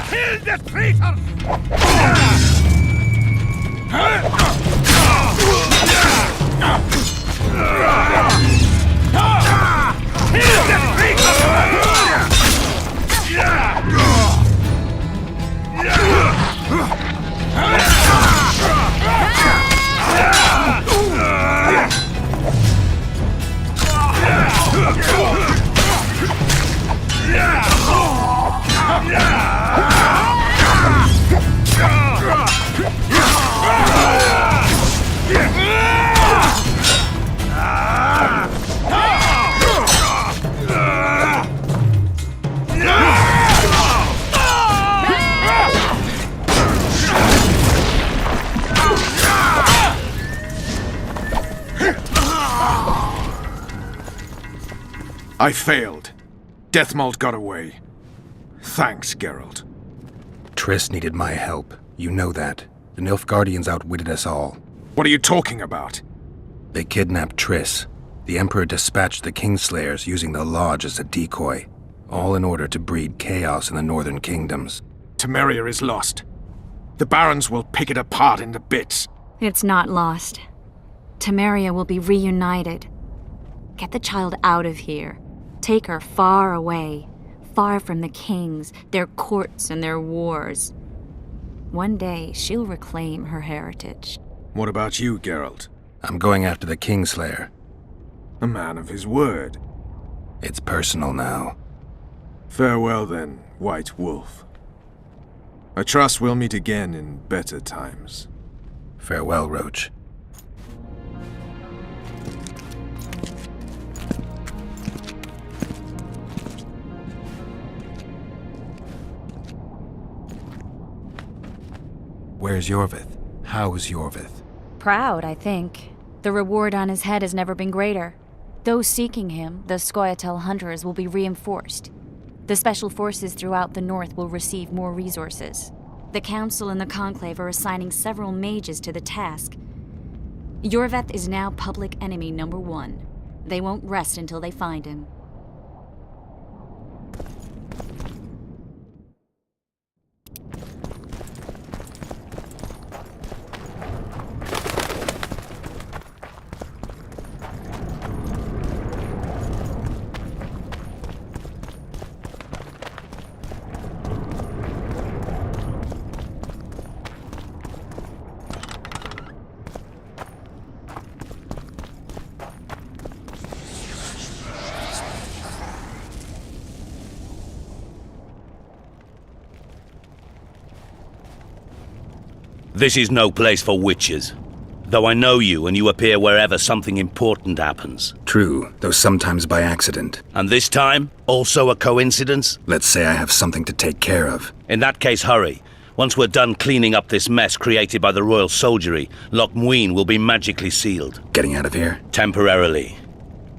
Kill the traitors! I failed. Deathmold got away. Thanks, Geralt. Triss needed my help. You know that. The Nilfgaardians outwitted us all. What are you talking about? They kidnapped Triss. The Emperor dispatched the Kingslayers using the Lodge as a decoy, all in order to breed chaos in the northern kingdoms. Temeria is lost. The Barons will pick it apart into bits. It's not lost. Temeria will be reunited. Get the child out of here. Take her far away. Far from the kings, their courts, and their wars. One day, she'll reclaim her heritage. What about you, Geralt? I'm going after the Kingslayer. A man of his word. It's personal now. Farewell then, White Wolf. I trust we'll meet again in better times. Farewell, Roach. Where's Yorvith? How's Yorvith? Proud, I think. The reward on his head has never been greater. Those seeking him, the Scoia'tael hunters, will be reinforced. The special forces throughout the north will receive more resources. The Council and the Conclave are assigning several mages to the task. Yorvith is now public enemy number 1. They won't rest until they find him. This is no place for witches. Though I know you and you appear wherever something important happens. True, though sometimes by accident. And this time, also a coincidence? Let's say I have something to take care of. In that case, hurry. Once we're done cleaning up this mess created by the royal soldiery, Loch Muin will be magically sealed. Getting out of here? Temporarily.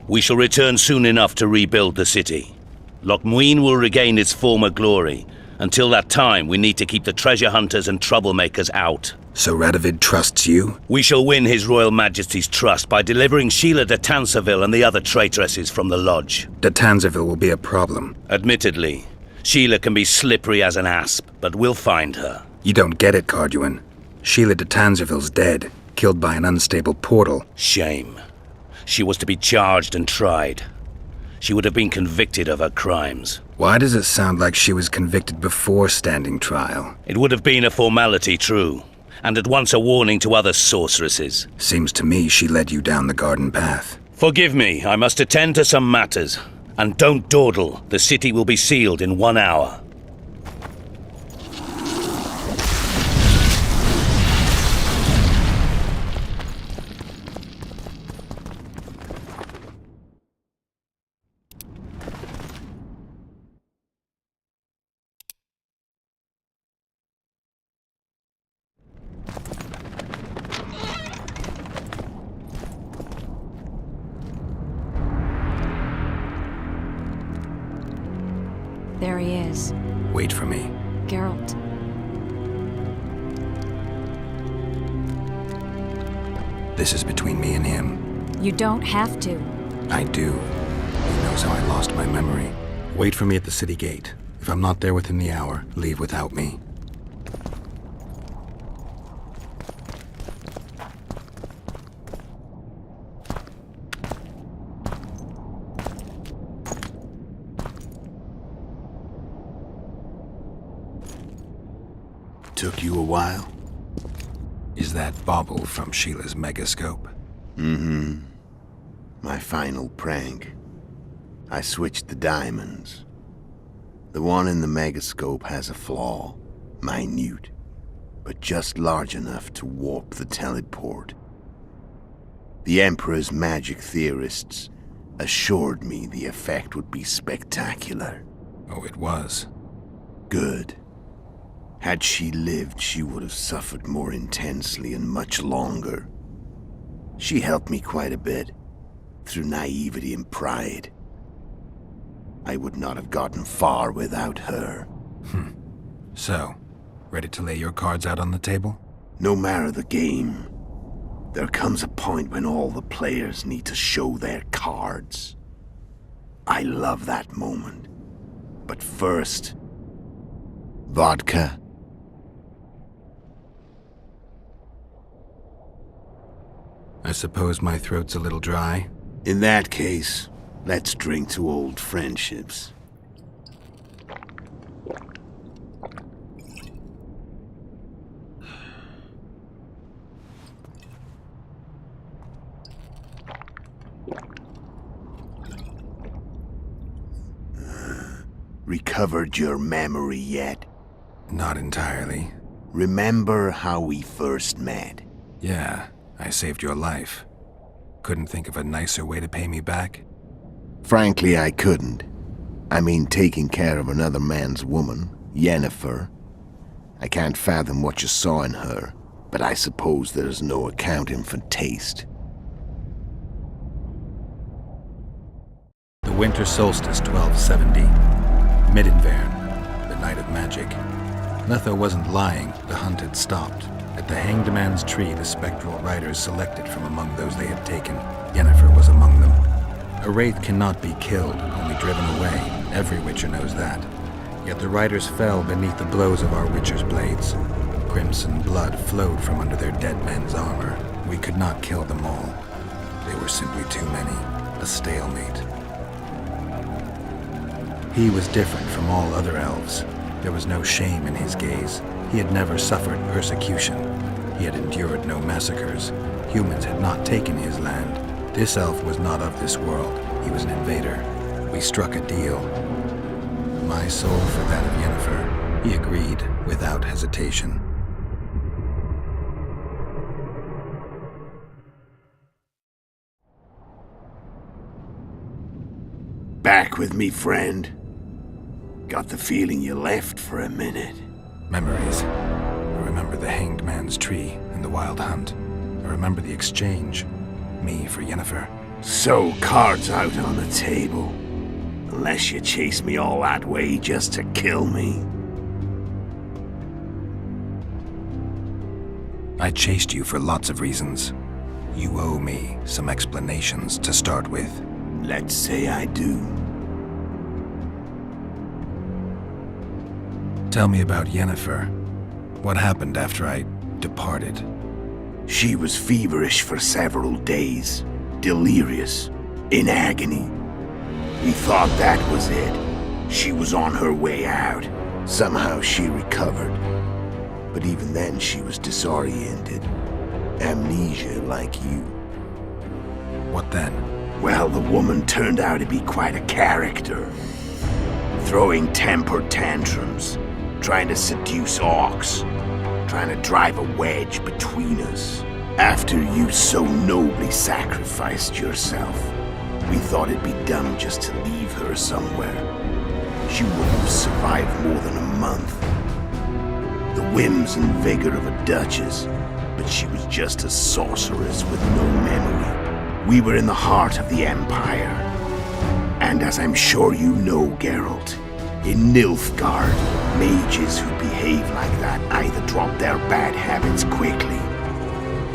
We shall return soon enough to rebuild the city. Loch Muin will regain its former glory. Until that time, we need to keep the treasure hunters and troublemakers out. So Radovid trusts you? We shall win His Royal Majesty's trust by delivering Sheila de Tanserville and the other traitresses from the lodge. De Tanserville will be a problem. Admittedly, Sheila can be slippery as an asp, but we'll find her. You don't get it, Carduin. Sheila de Tanserville's dead, killed by an unstable portal. Shame. She was to be charged and tried. She would have been convicted of her crimes. Why does it sound like she was convicted before standing trial? It would have been a formality, true, and at once a warning to other sorceresses. Seems to me she led you down the garden path. Forgive me, I must attend to some matters. And don't dawdle, the city will be sealed in 1 hour. There he is. Wait for me. Geralt. This is between me and him. You don't have to. I do. He knows how I lost my memory. Wait for me at the city gate. If I'm not there within the hour, leave without me. Took you a while? Is that bauble from Sheila's megascope? Mm-hmm. My final prank. I switched the diamonds. The one in the megascope has a flaw. Minute. But just large enough to warp the teleport. The Emperor's magic theorists assured me the effect would be spectacular. Oh, it was. Good. Had she lived, she would have suffered more intensely and much longer. She helped me quite a bit, through naivety and pride. I would not have gotten far without her. So, ready to lay your cards out on the table? No matter the game, there comes a point when all the players need to show their cards. I love that moment. But first, vodka. I suppose my throat's a little dry. In that case, let's drink to old friendships. Recovered your memory yet? Not entirely. Remember how we first met? Yeah, I saved your life. Couldn't think of a nicer way to pay me back? Frankly, I couldn't. I mean, taking care of another man's woman, Yennefer. I can't fathom what you saw in her, but I suppose there's no accounting for taste. The winter solstice 1270. Midinvern, the night of magic. Letho wasn't lying, the hunt had stopped. At the Hanged Man's Tree, the spectral riders selected from among those they had taken. Yennefer was among them. A wraith cannot be killed, only driven away. Every witcher knows that. Yet the riders fell beneath the blows of our witcher's blades. Crimson blood flowed from under their dead men's armor. We could not kill them all. They were simply too many. A stalemate. He was different from all other elves. There was no shame in his gaze. He had never suffered persecution. He had endured no massacres. Humans had not taken his land. This elf was not of this world. He was an invader. We struck a deal. My soul for that of Yennefer. He agreed without hesitation. Back with me, friend. Got the feeling you left for a minute. Memories. I remember the Hanged Man's Tree and the Wild Hunt. I remember the exchange. Me for Yennefer. So, cards out on the table. Unless you chase me all that way just to kill me. I chased you for lots of reasons. You owe me some explanations to start with. Let's say I do. Tell me about Yennefer. What happened after I departed? She was feverish for several days, delirious, in agony. We thought that was it. She was on her way out. Somehow she recovered. But even then she was disoriented. Amnesia like you. What then? Well, the woman turned out to be quite a character. Throwing temper tantrums, trying to seduce orcs, trying to drive a wedge between us. After you so nobly sacrificed yourself, we thought it'd be dumb just to leave her somewhere. She wouldn't have survived more than a month. The whims and vigor of a duchess, but she was just a sorceress with no memory. We were in the heart of the Empire. And as I'm sure you know, Geralt, in Nilfgaard, mages who behave like that either drop their bad habits quickly,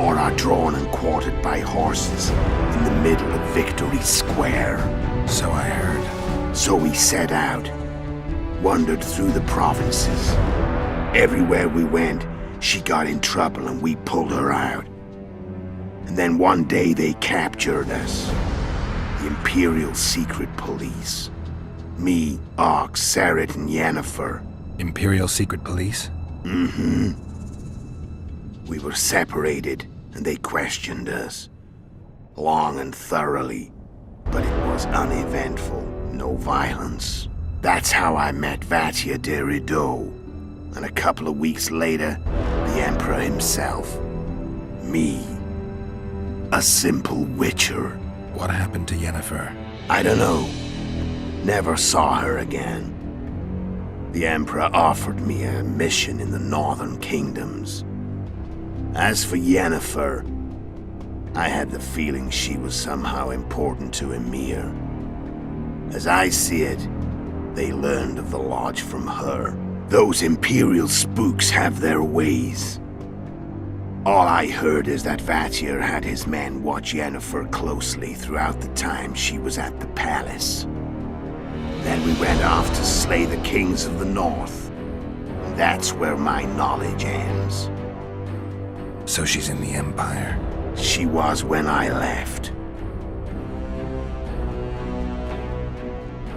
or are drawn and quartered by horses in the middle of Victory Square. So I heard. So we set out, wandered through the provinces. Everywhere we went, she got in trouble and we pulled her out. And then one day they captured us. The Imperial Secret Police. Me, Ox, Sarret, and Yennefer. Imperial Secret Police? Mm-hmm. We were separated, and they questioned us. Long and thoroughly, but it was uneventful, no violence. That's how I met Vatia de Rideau, and a couple of weeks later, the Emperor himself. Me. A simple witcher. What happened to Yennefer? I don't know. Never saw her again. The Emperor offered me a mission in the northern kingdoms. As for Yennefer, I had the feeling she was somehow important to Emir. As I see it, they learned of the lodge from her. Those Imperial spooks have their ways. All I heard is that Vatir had his men watch Yennefer closely throughout the time she was at the palace. Then we went off to slay the kings of the north. And that's where my knowledge ends. So she's in the Empire. she was when I left.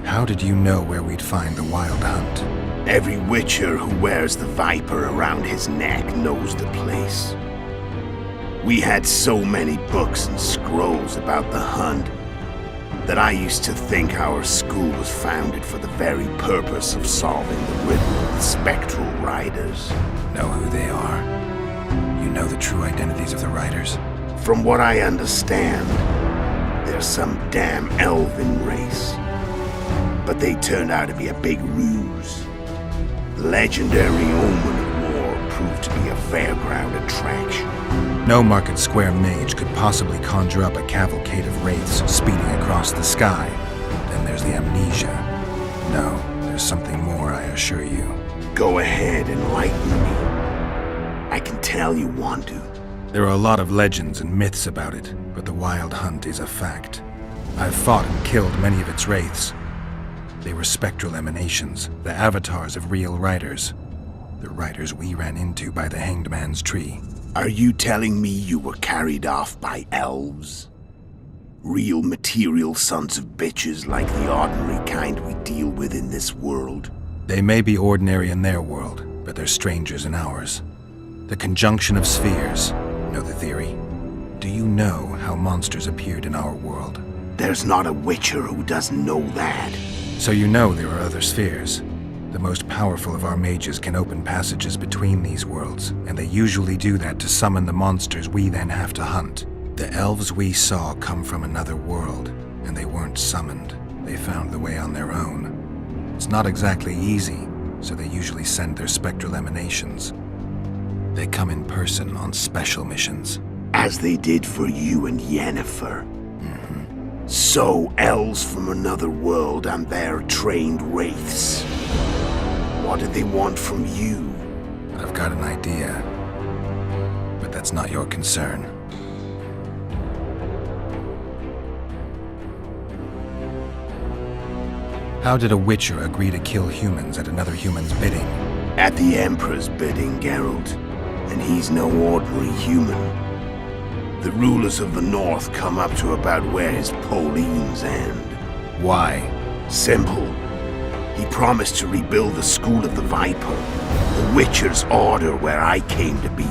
How did you know where we'd find the Wild Hunt? Every Witcher who wears the viper around his neck knows the place. We had so many books and scrolls about the hunt that I used to think our school was founded for the very purpose of solving the riddle of the spectral riders. Know who they are? You know the true identities of the riders? From what I understand, they're some damn elven race. But they turned out to be a big ruse. The legendary Omen of War proved to be a fairground attraction. No Market Square mage could possibly conjure up a cavalcade of wraiths speeding across the sky. Then there's the amnesia. No, there's something more, I assure you. Go ahead, enlighten me. I can tell you want to. There are a lot of legends and myths about it, but the Wild Hunt is a fact. I've fought and killed many of its wraiths. They were spectral emanations, the avatars of real riders. The riders we ran into by the Hanged Man's Tree. Are you telling me you were carried off by elves? Real material sons of bitches like the ordinary kind we deal with in this world? They may be ordinary in their world, but they're strangers in ours. The conjunction of spheres. Know the theory? Do you know how monsters appeared in our world? There's not a Witcher who doesn't know that. So you know there are other spheres. The most powerful of our mages can open passages between these worlds, and they usually do that to summon the monsters we then have to hunt. The elves we saw come from another world, and they weren't summoned. They found the way on their own. It's not exactly easy, so they usually send their spectral emanations. They come in person on special missions. As they did for you and Yennefer. So, elves from another world and their trained wraiths. What did they want from you? I've got an idea, but that's not your concern. How did a Witcher agree to kill humans at another human's bidding? At the Emperor's bidding, Geralt. And he's no ordinary human. The rulers of the North come up to about where his Pauline's end. Why? Simple. He promised to rebuild the School of the Viper, the Witcher's order where I came to be.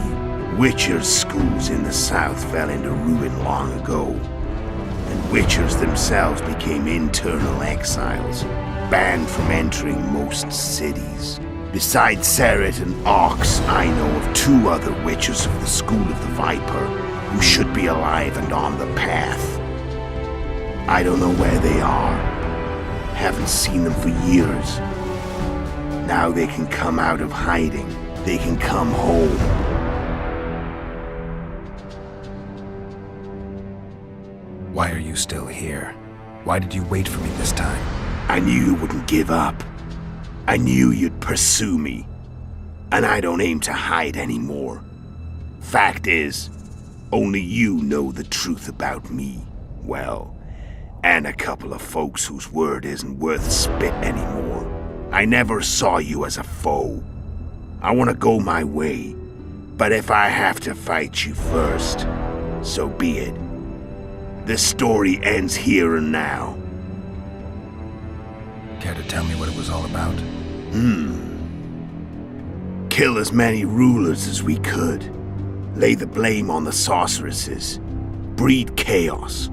Witcher's schools in the South fell into ruin long ago, and Witchers themselves became internal exiles, banned from entering most cities. Besides Seret and Ox, I know of 2 other Witchers of the School of the Viper who should be alive and on the path. I don't know where they are. Haven't seen them for years. Now they can come out of hiding. They can come home. Why are you still here? Why did you wait for me this time? I knew you wouldn't give up. I knew you'd pursue me. And I don't aim to hide anymore. Fact is, only you know the truth about me. Well, and a couple of folks whose word isn't worth spit anymore. I never saw you as a foe. I want to go my way, but if I have to fight you first, so be it. This story ends here and now. Care to tell me what it was all about? Kill as many rulers as we could. Lay the blame on the sorceresses. Breed chaos.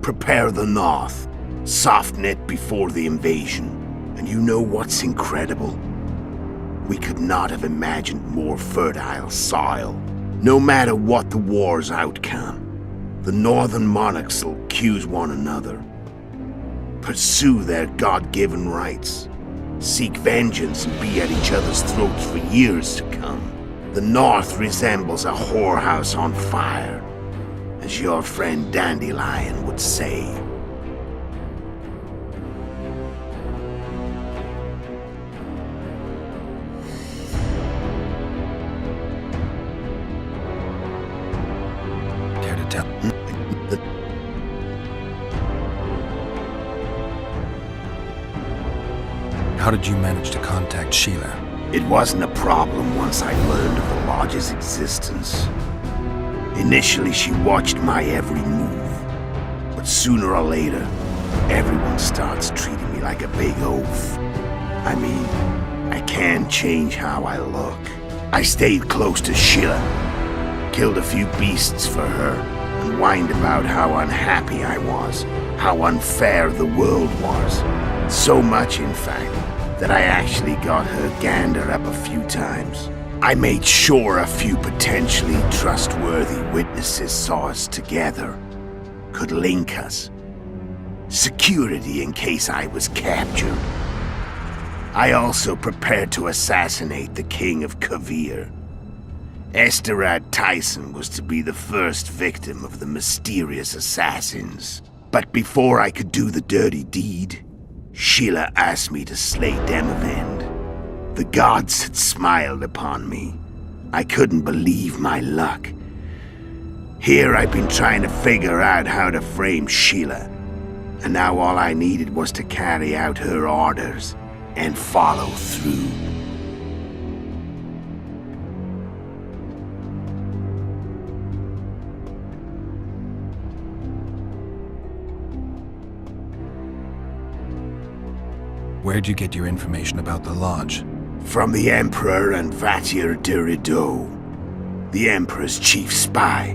Prepare the North. Soften it before the invasion. And you know what's incredible? We could not have imagined more fertile soil. No matter what the war's outcome, the northern monarchs will accuse one another. Pursue their God-given rights. Seek vengeance and be at each other's throats for years to come. The North resembles a whorehouse on fire, as your friend Dandelion would say. Care to tell? How did you manage to contact Sheila? It wasn't a problem once I learned of the Lodge's existence. Initially, she watched my every move. But sooner or later, everyone starts treating me like a big oaf. I mean, I can't change how I look. I stayed close to Sheila, killed a few beasts for her, and whined about how unhappy I was, how unfair the world was. So much, in fact, that I actually got her gander up a few times. I made sure a few potentially trustworthy witnesses saw us together, could link us. Security in case I was captured. I also prepared to assassinate the King of Kavir. Esterad Tyson was to be the first victim of the mysterious assassins. But before I could do the dirty deed, Sheila asked me to slay Demavend. The gods had smiled upon me. I couldn't believe my luck. Here I'd been trying to figure out how to frame Sheila, and now all I needed was to carry out her orders and follow through. Where'd you get your information about the lodge? From the Emperor and Vatir de Rideau, the Emperor's chief spy.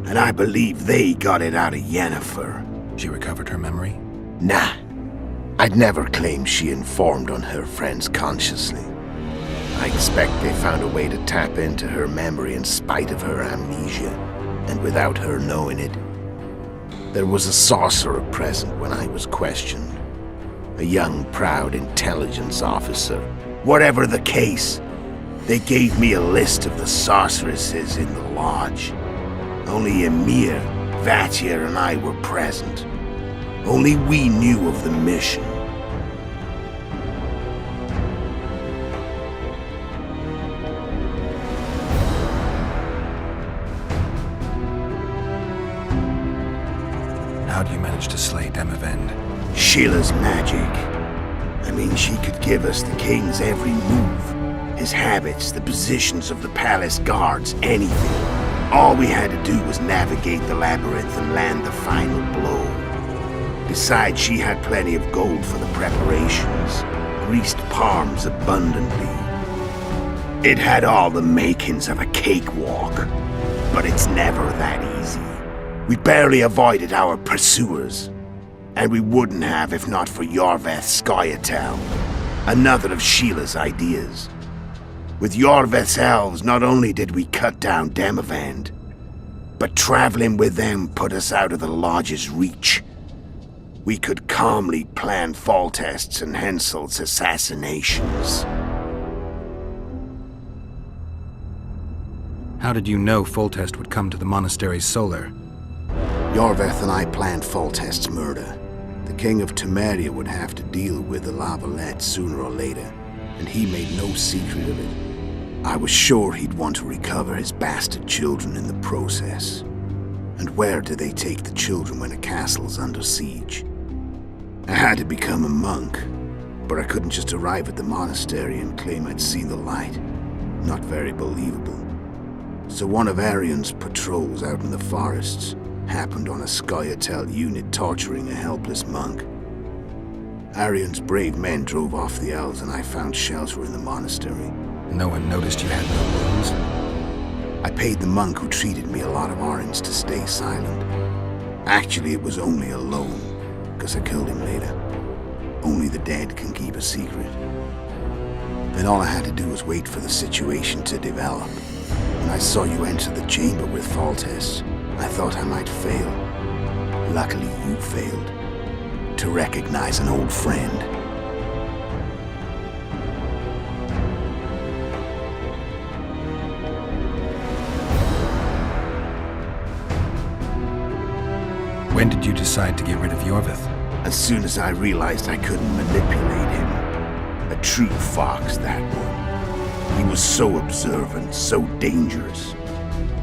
And I believe they got it out of Yennefer. She recovered her memory? Nah. I'd never claimed she informed on her friends consciously. I expect they found a way to tap into her memory in spite of her amnesia, and without her knowing it. There was a sorcerer present when I was questioned. A young, proud intelligence officer. Whatever the case, they gave me a list of the sorceresses in the lodge. Only Emir, Vatir, and I were present. Only we knew of the mission. How do you manage to slay Demavend? Sheila's magic. I mean, she could give us the king's every move. His habits, the positions of the palace guards, anything. All we had to do was navigate the labyrinth and land the final blow. Besides, she had plenty of gold for the preparations. Greased palms abundantly. It had all the makings of a cakewalk. But it's never that easy. We barely avoided our pursuers. And we wouldn't have if not for Yorveth Scoia'tael, another of Sheila's ideas. With Yorveth's elves, not only did we cut down Demavend, but traveling with them put us out of the lodge's reach. We could calmly plan Foltest's and Henselt's assassinations. How did you know Foltest would come to the monastery's solar? Yorveth and I planned Foltest's murder. The King of Temeria would have to deal with the Lavalette sooner or later, and he made no secret of it. I was sure he'd want to recover his bastard children in the process. And where do they take the children when a castle's under siege? I had to become a monk, but I couldn't just arrive at the monastery and claim I'd seen the light. Not very believable. So one of Arion's patrols out in the forests happened on a Scoia'tael unit torturing a helpless monk. Arion's brave men drove off the elves and I found shelter in the monastery. No one noticed you had no wounds? I paid the monk who treated me a lot of orange to stay silent. Actually, it was only a loan, because I killed him later. Only the dead can keep a secret. Then all I had to do was wait for the situation to develop. When I saw you enter the chamber with Foltest, I thought I might fail. Luckily, you failed. To recognize an old friend. When did you decide to get rid of Yorveth? As soon as I realized I couldn't manipulate him. A true fox, that one. He was so observant, so dangerous.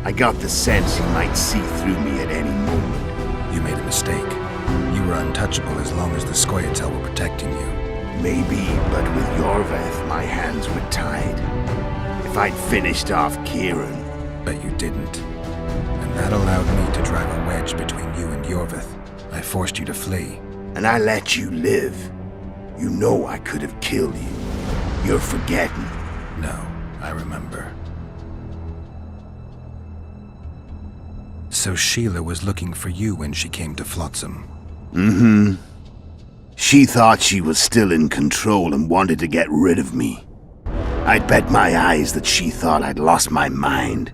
I got the sense he might see through me at any moment. You made a mistake. You were untouchable as long as the Scoia'tael were protecting you. Maybe, but with Yorveth, my hands were tied. If I'd finished off Kieran... But you didn't. That allowed me to drive a wedge between you and Yorvith. I forced you to flee. And I let you live. You know I could have killed you. You're forgetting. No, I remember. So Sheila was looking for you when she came to Flotsam. Mm-hmm. She thought she was still in control and wanted to get rid of me. I'd bet my eyes that she thought I'd lost my mind,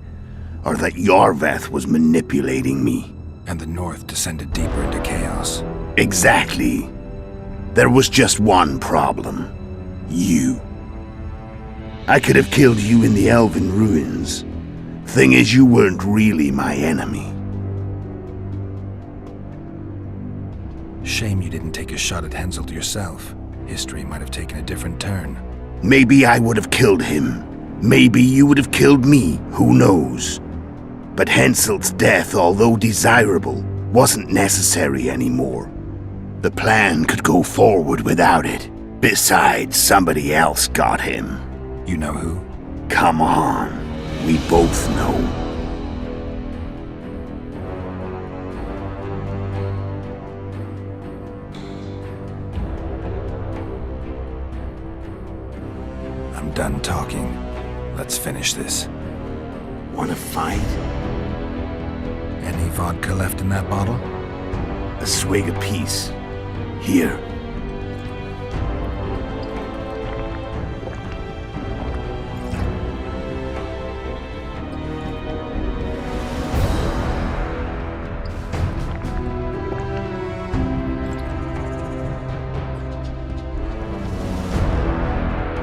or that Yorvith was manipulating me. And the North descended deeper into chaos. Exactly. There was just one problem. You. I could have killed you in the Elven ruins. Thing is, you weren't really my enemy. Shame you didn't take a shot at Henselt yourself. History might have taken a different turn. Maybe I would have killed him. Maybe you would have killed me, who knows? But Henselt's death, although desirable, wasn't necessary anymore. The plan could go forward without it. Besides, somebody else got him. You know who? Come on, we both know. I'm done talking. Let's finish this. Wanna fight? Any vodka left in that bottle? A swig apiece. Here.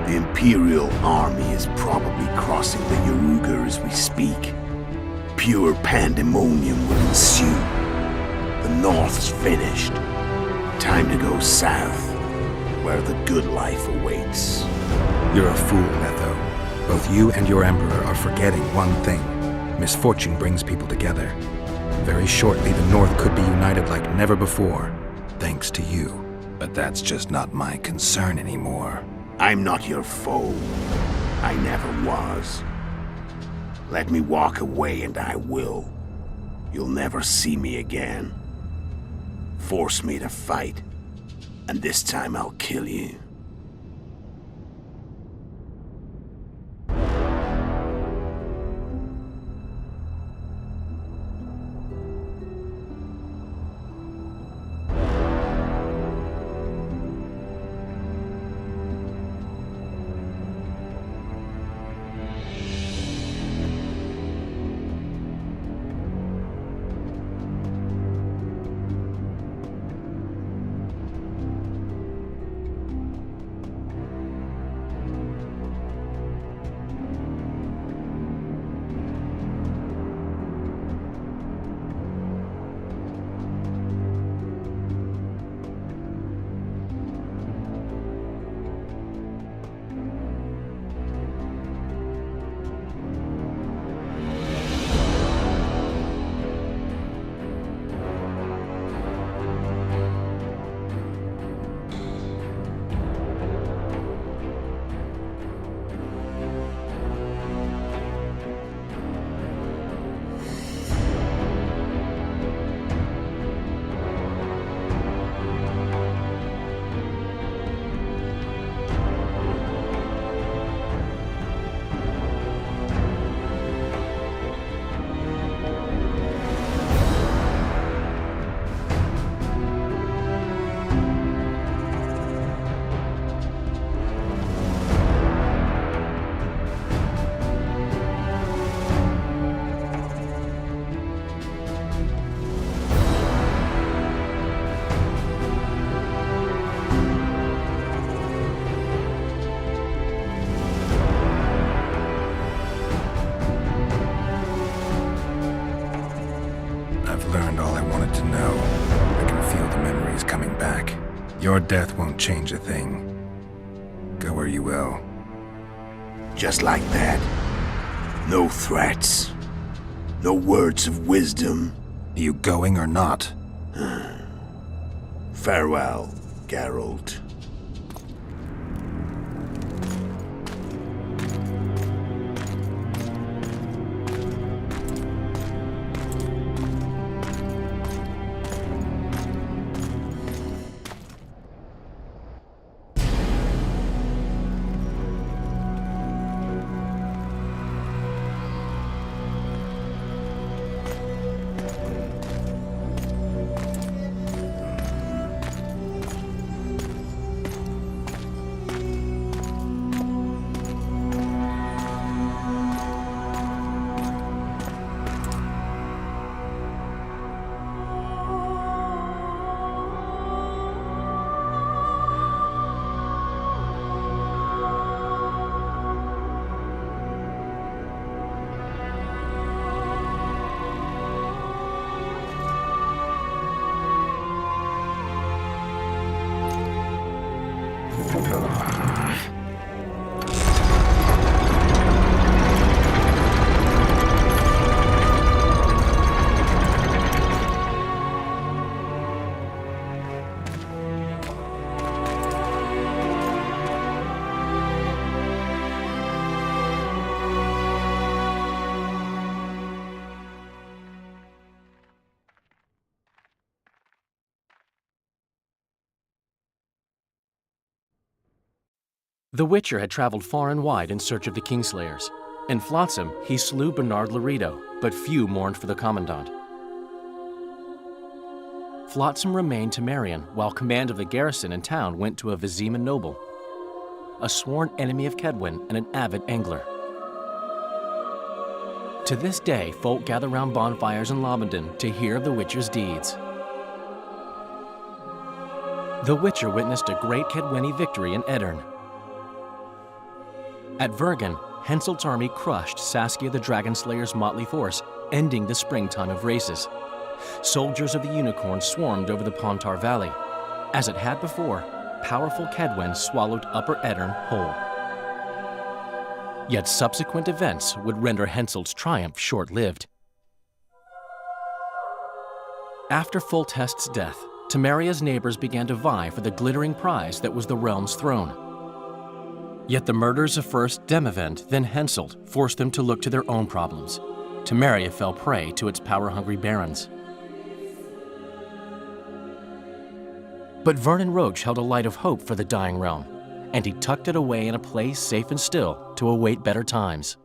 The Imperial army is probably crossing the Yaruga as we speak. Pure pandemonium will ensue. The North's finished. Time to go south, where the good life awaits. You're a fool, Letho. Both you and your Emperor are forgetting one thing. Misfortune brings people together. Very shortly, the North could be united like never before, thanks to you. But that's just not my concern anymore. I'm not your foe. I never was. Let me walk away and I will. You'll never see me again. Force me to fight, and this time I'll kill you. Learned all I wanted to know. I can feel the memories coming back. Your death won't change a thing. Go where you will. Just like that. No threats. No words of wisdom. Are you going or not? Farewell, Geralt. The Witcher had traveled far and wide in search of the Kingslayers. In Flotsam, he slew Bernard Laredo, but few mourned for the Commandant. Flotsam remained Temerian, while command of the garrison and town went to a Vizima noble, a sworn enemy of Kedwen and an avid angler. To this day, folk gather round bonfires in Lomondon to hear of the Witcher's deeds. The Witcher witnessed a great Kedweni victory in Edirn. At Vergen, Henselt's army crushed Saskia the Dragonslayer's motley force, ending the springtime of races. Soldiers of the Unicorn swarmed over the Pontar Valley. As it had before, powerful Kedwen swallowed Upper Edirn whole. Yet subsequent events would render Henselt's triumph short-lived. After Foltest's death, Temeria's neighbors began to vie for the glittering prize that was the realm's throne. Yet the murders of first Demavend, then Henselt, forced them to look to their own problems. Temeria fell prey to its power-hungry barons. But Vernon Roche held a light of hope for the dying realm, and he tucked it away in a place safe and still to await better times.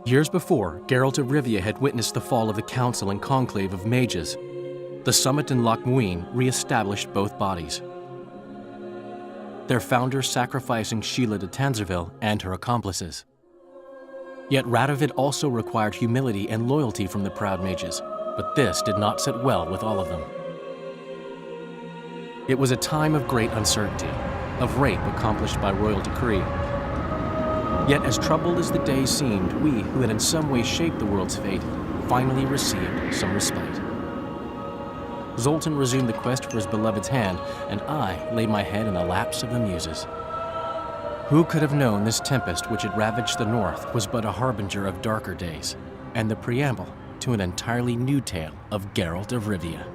Years before, Geralt of Rivia had witnessed the fall of the Council and Conclave of Mages. The summit in Loch Muin re-established both bodies, their founders sacrificing Sheila de Tanzerville and her accomplices. Yet Radovid also required humility and loyalty from the proud mages, but this did not sit well with all of them. It was a time of great uncertainty, of rape accomplished by royal decree. Yet as troubled as the days seemed, we, who had in some way shaped the world's fate, finally received some respite. Zoltan resumed the quest for his beloved's hand, and I laid my head in the laps of the muses. Who could have known this tempest which had ravaged the north was but a harbinger of darker days, and the preamble to an entirely new tale of Geralt of Rivia.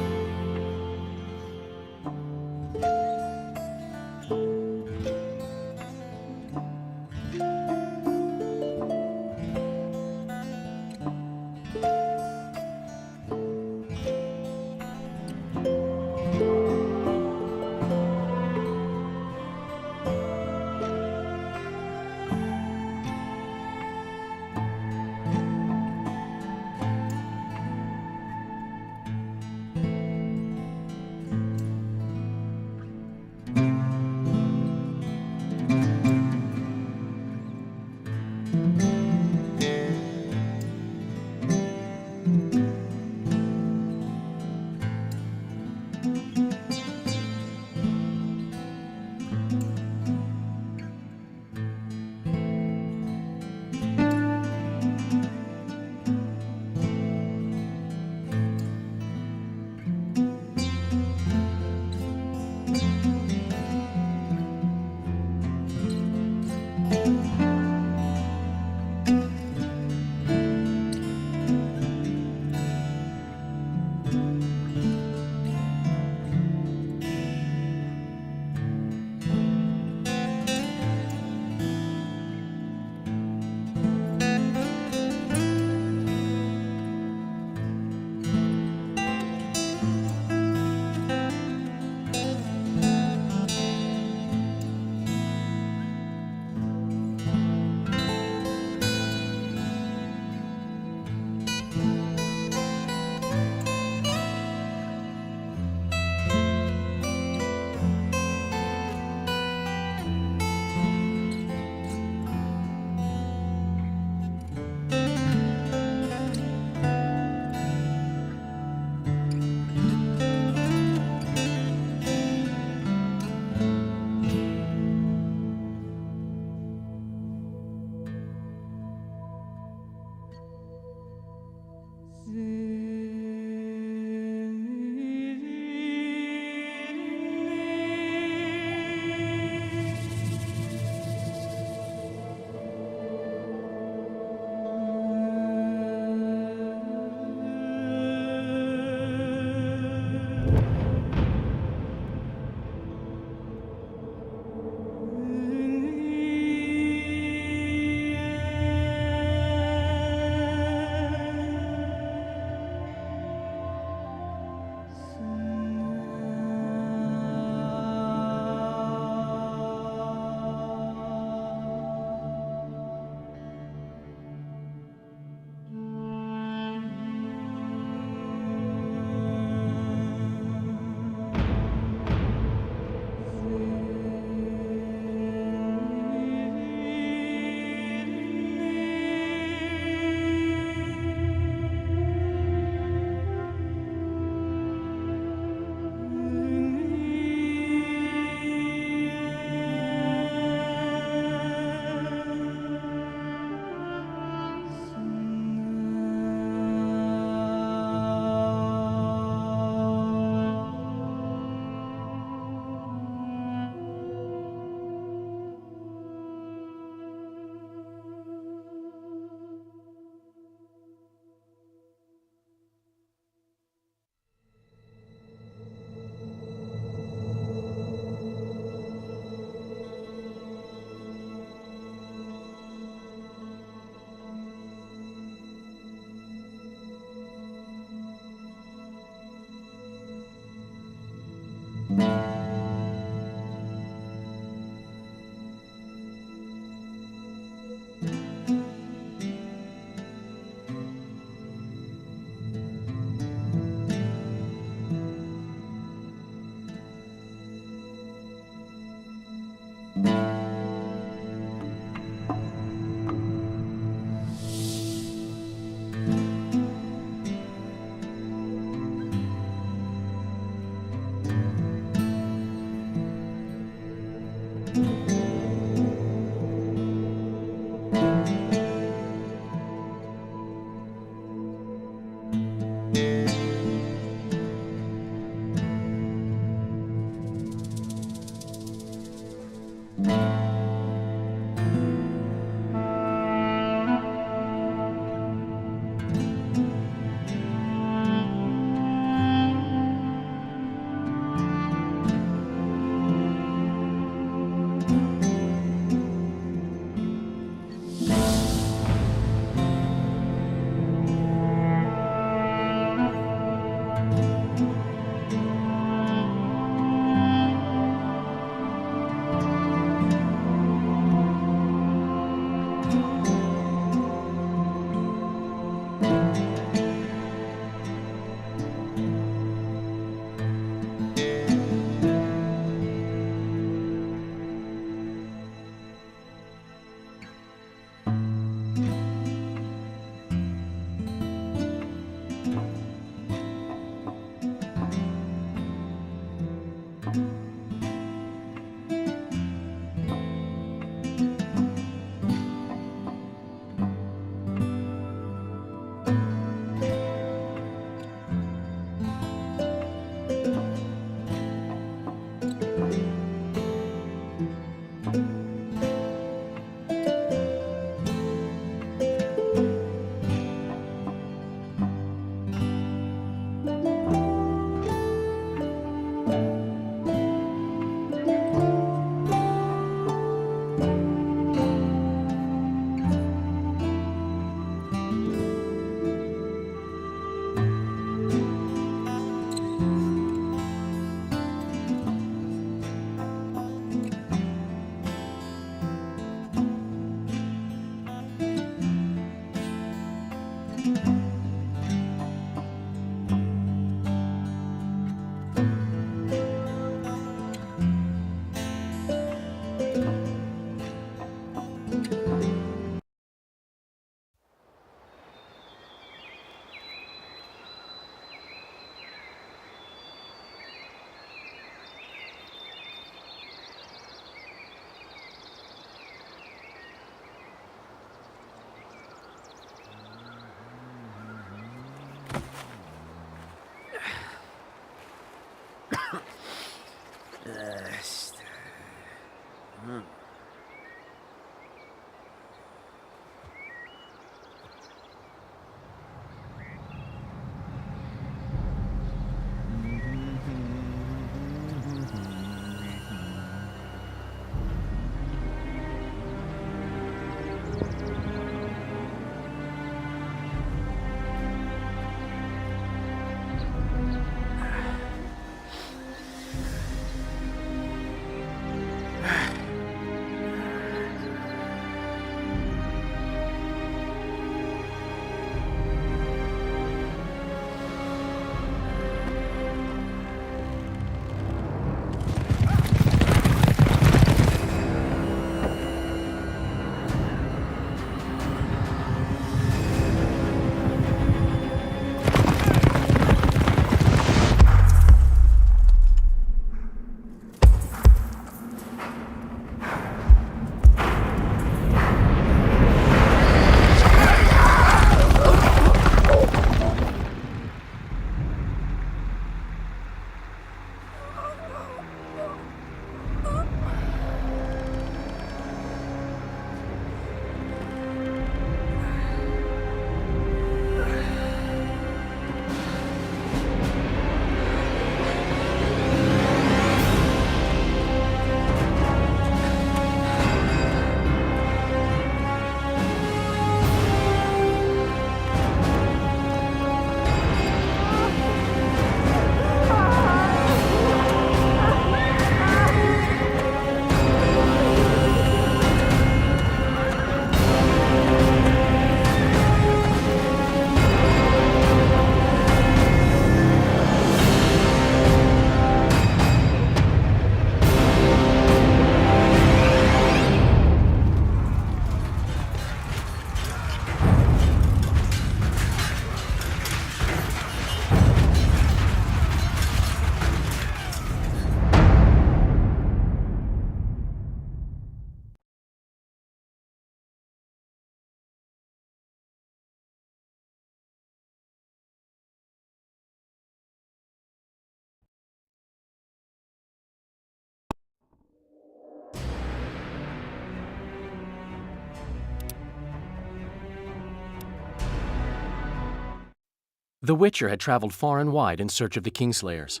The Witcher had traveled far and wide in search of the Kingslayers.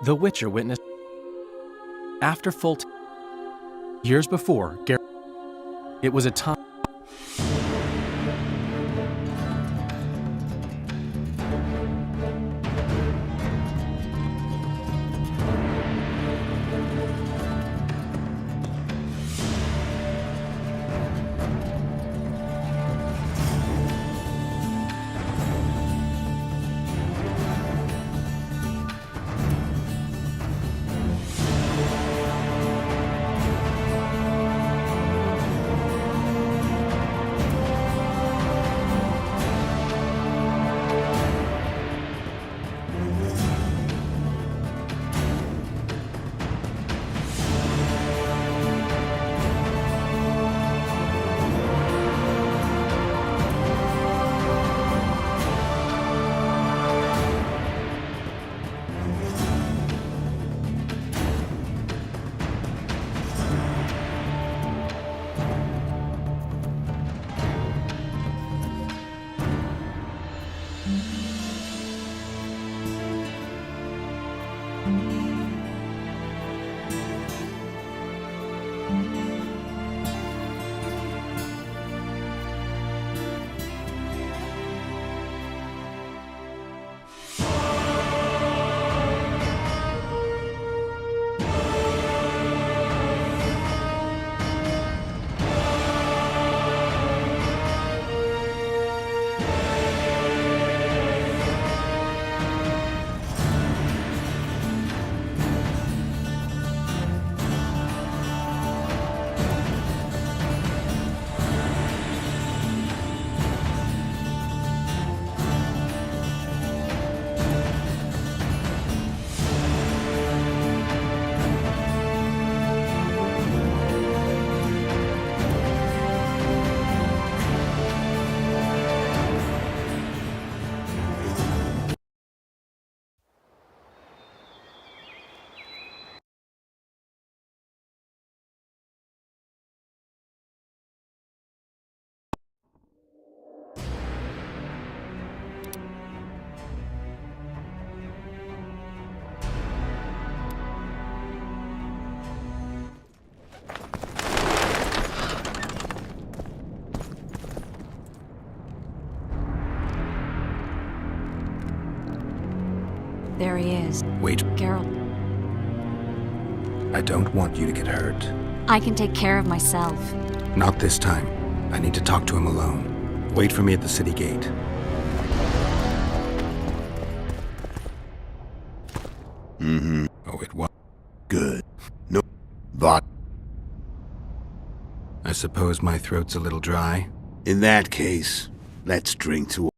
The Witcher witnessed after years before, it was a time. There he is. Wait, Geralt. I don't want you to get hurt. I can take care of myself. Not this time. I need to talk to him alone. Wait for me at the city gate. Oh, it was Good. No. But I suppose my throat's a little dry. in that case, let's drink to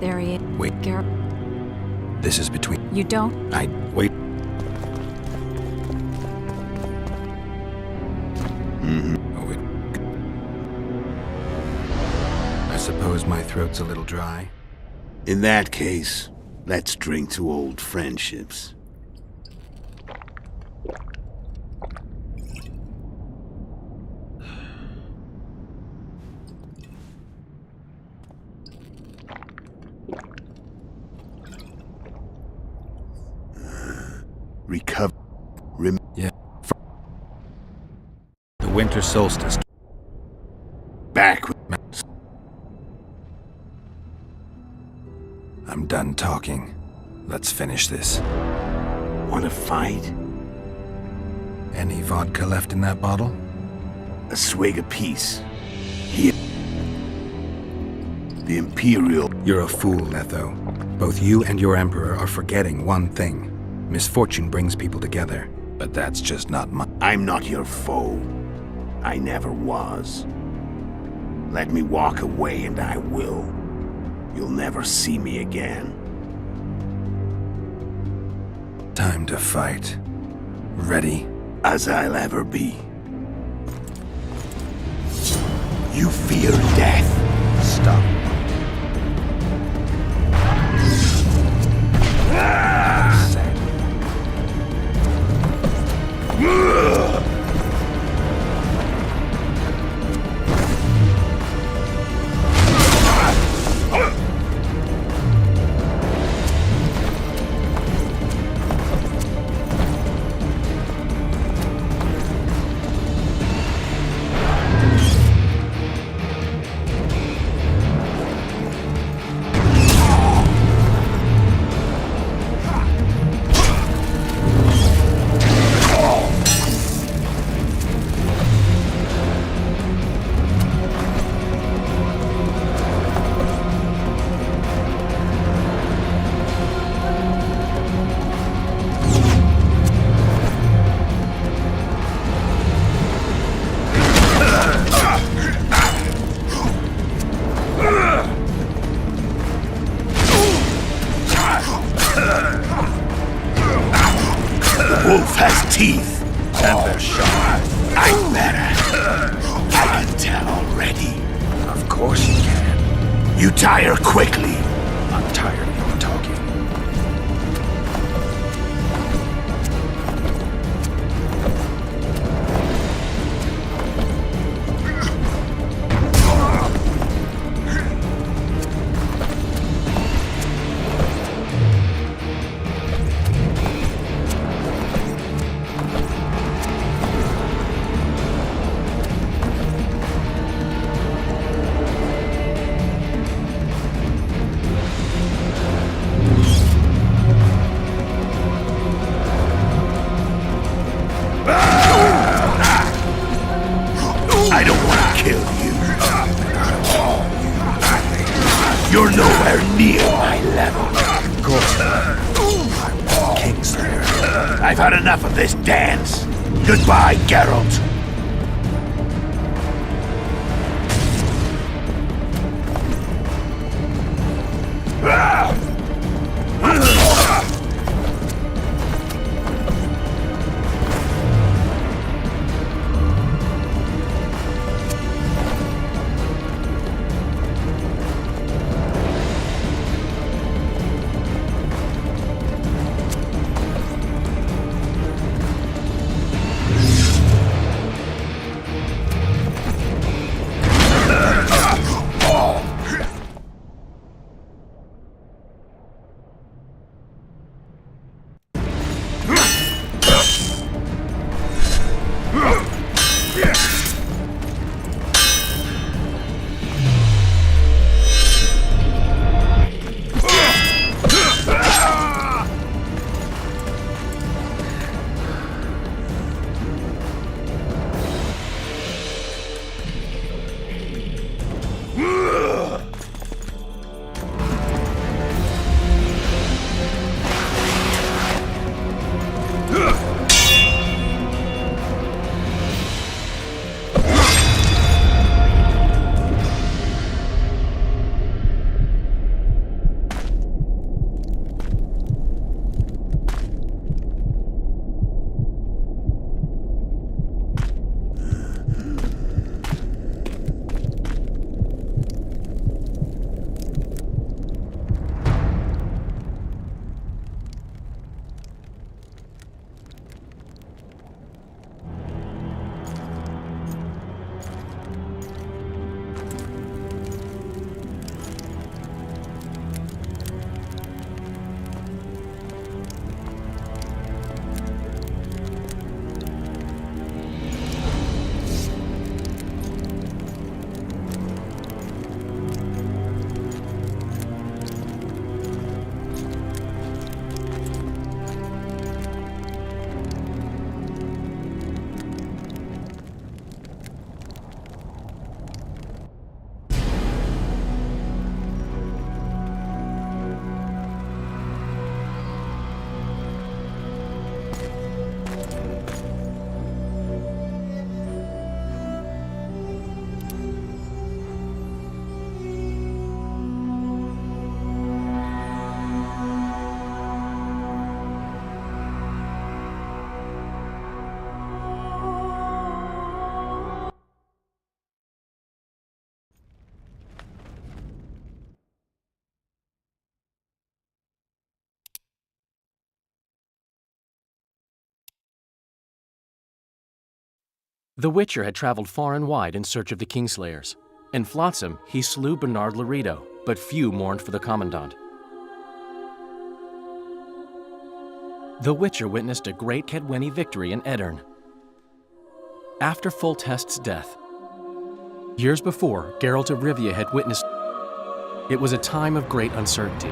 There he is. Wait. Geralt. This is between... You don't? Wait. Oh, it... I suppose my throat's a little dry. In that case, let's drink to old friendships. Recover. Yeah. The winter solstice. Back with done talking. Let's finish this. Want to fight? Any vodka left in that bottle? A swig apiece. Here. The Imperial. You're a fool, Letho. Both you and your Emperor are forgetting one thing. Misfortune brings people together, but that's just not my... I'm not your foe. I never was. Let me walk away and I will. You'll never see me again. Time to fight. Ready? As I'll ever be. You fear death. Stop. Wolf has teeth. And they're sharp. I'm better. I can tell already. Of course you can. You tire quickly. I'm tired of your talking. I don't want to kill you. You're nowhere near my level. Of course not. I'm Kingslayer. I've had enough of this dance. Goodbye, Geralt. The Witcher had traveled far and wide in search of the Kingslayers. In Flotsam, he slew Bernard Laredo, but few mourned for the Commandant. The Witcher witnessed a great Cadwenny victory in Edirn. After Foltest's death, years before, Geralt of Rivia had witnessed. It was a time of great uncertainty.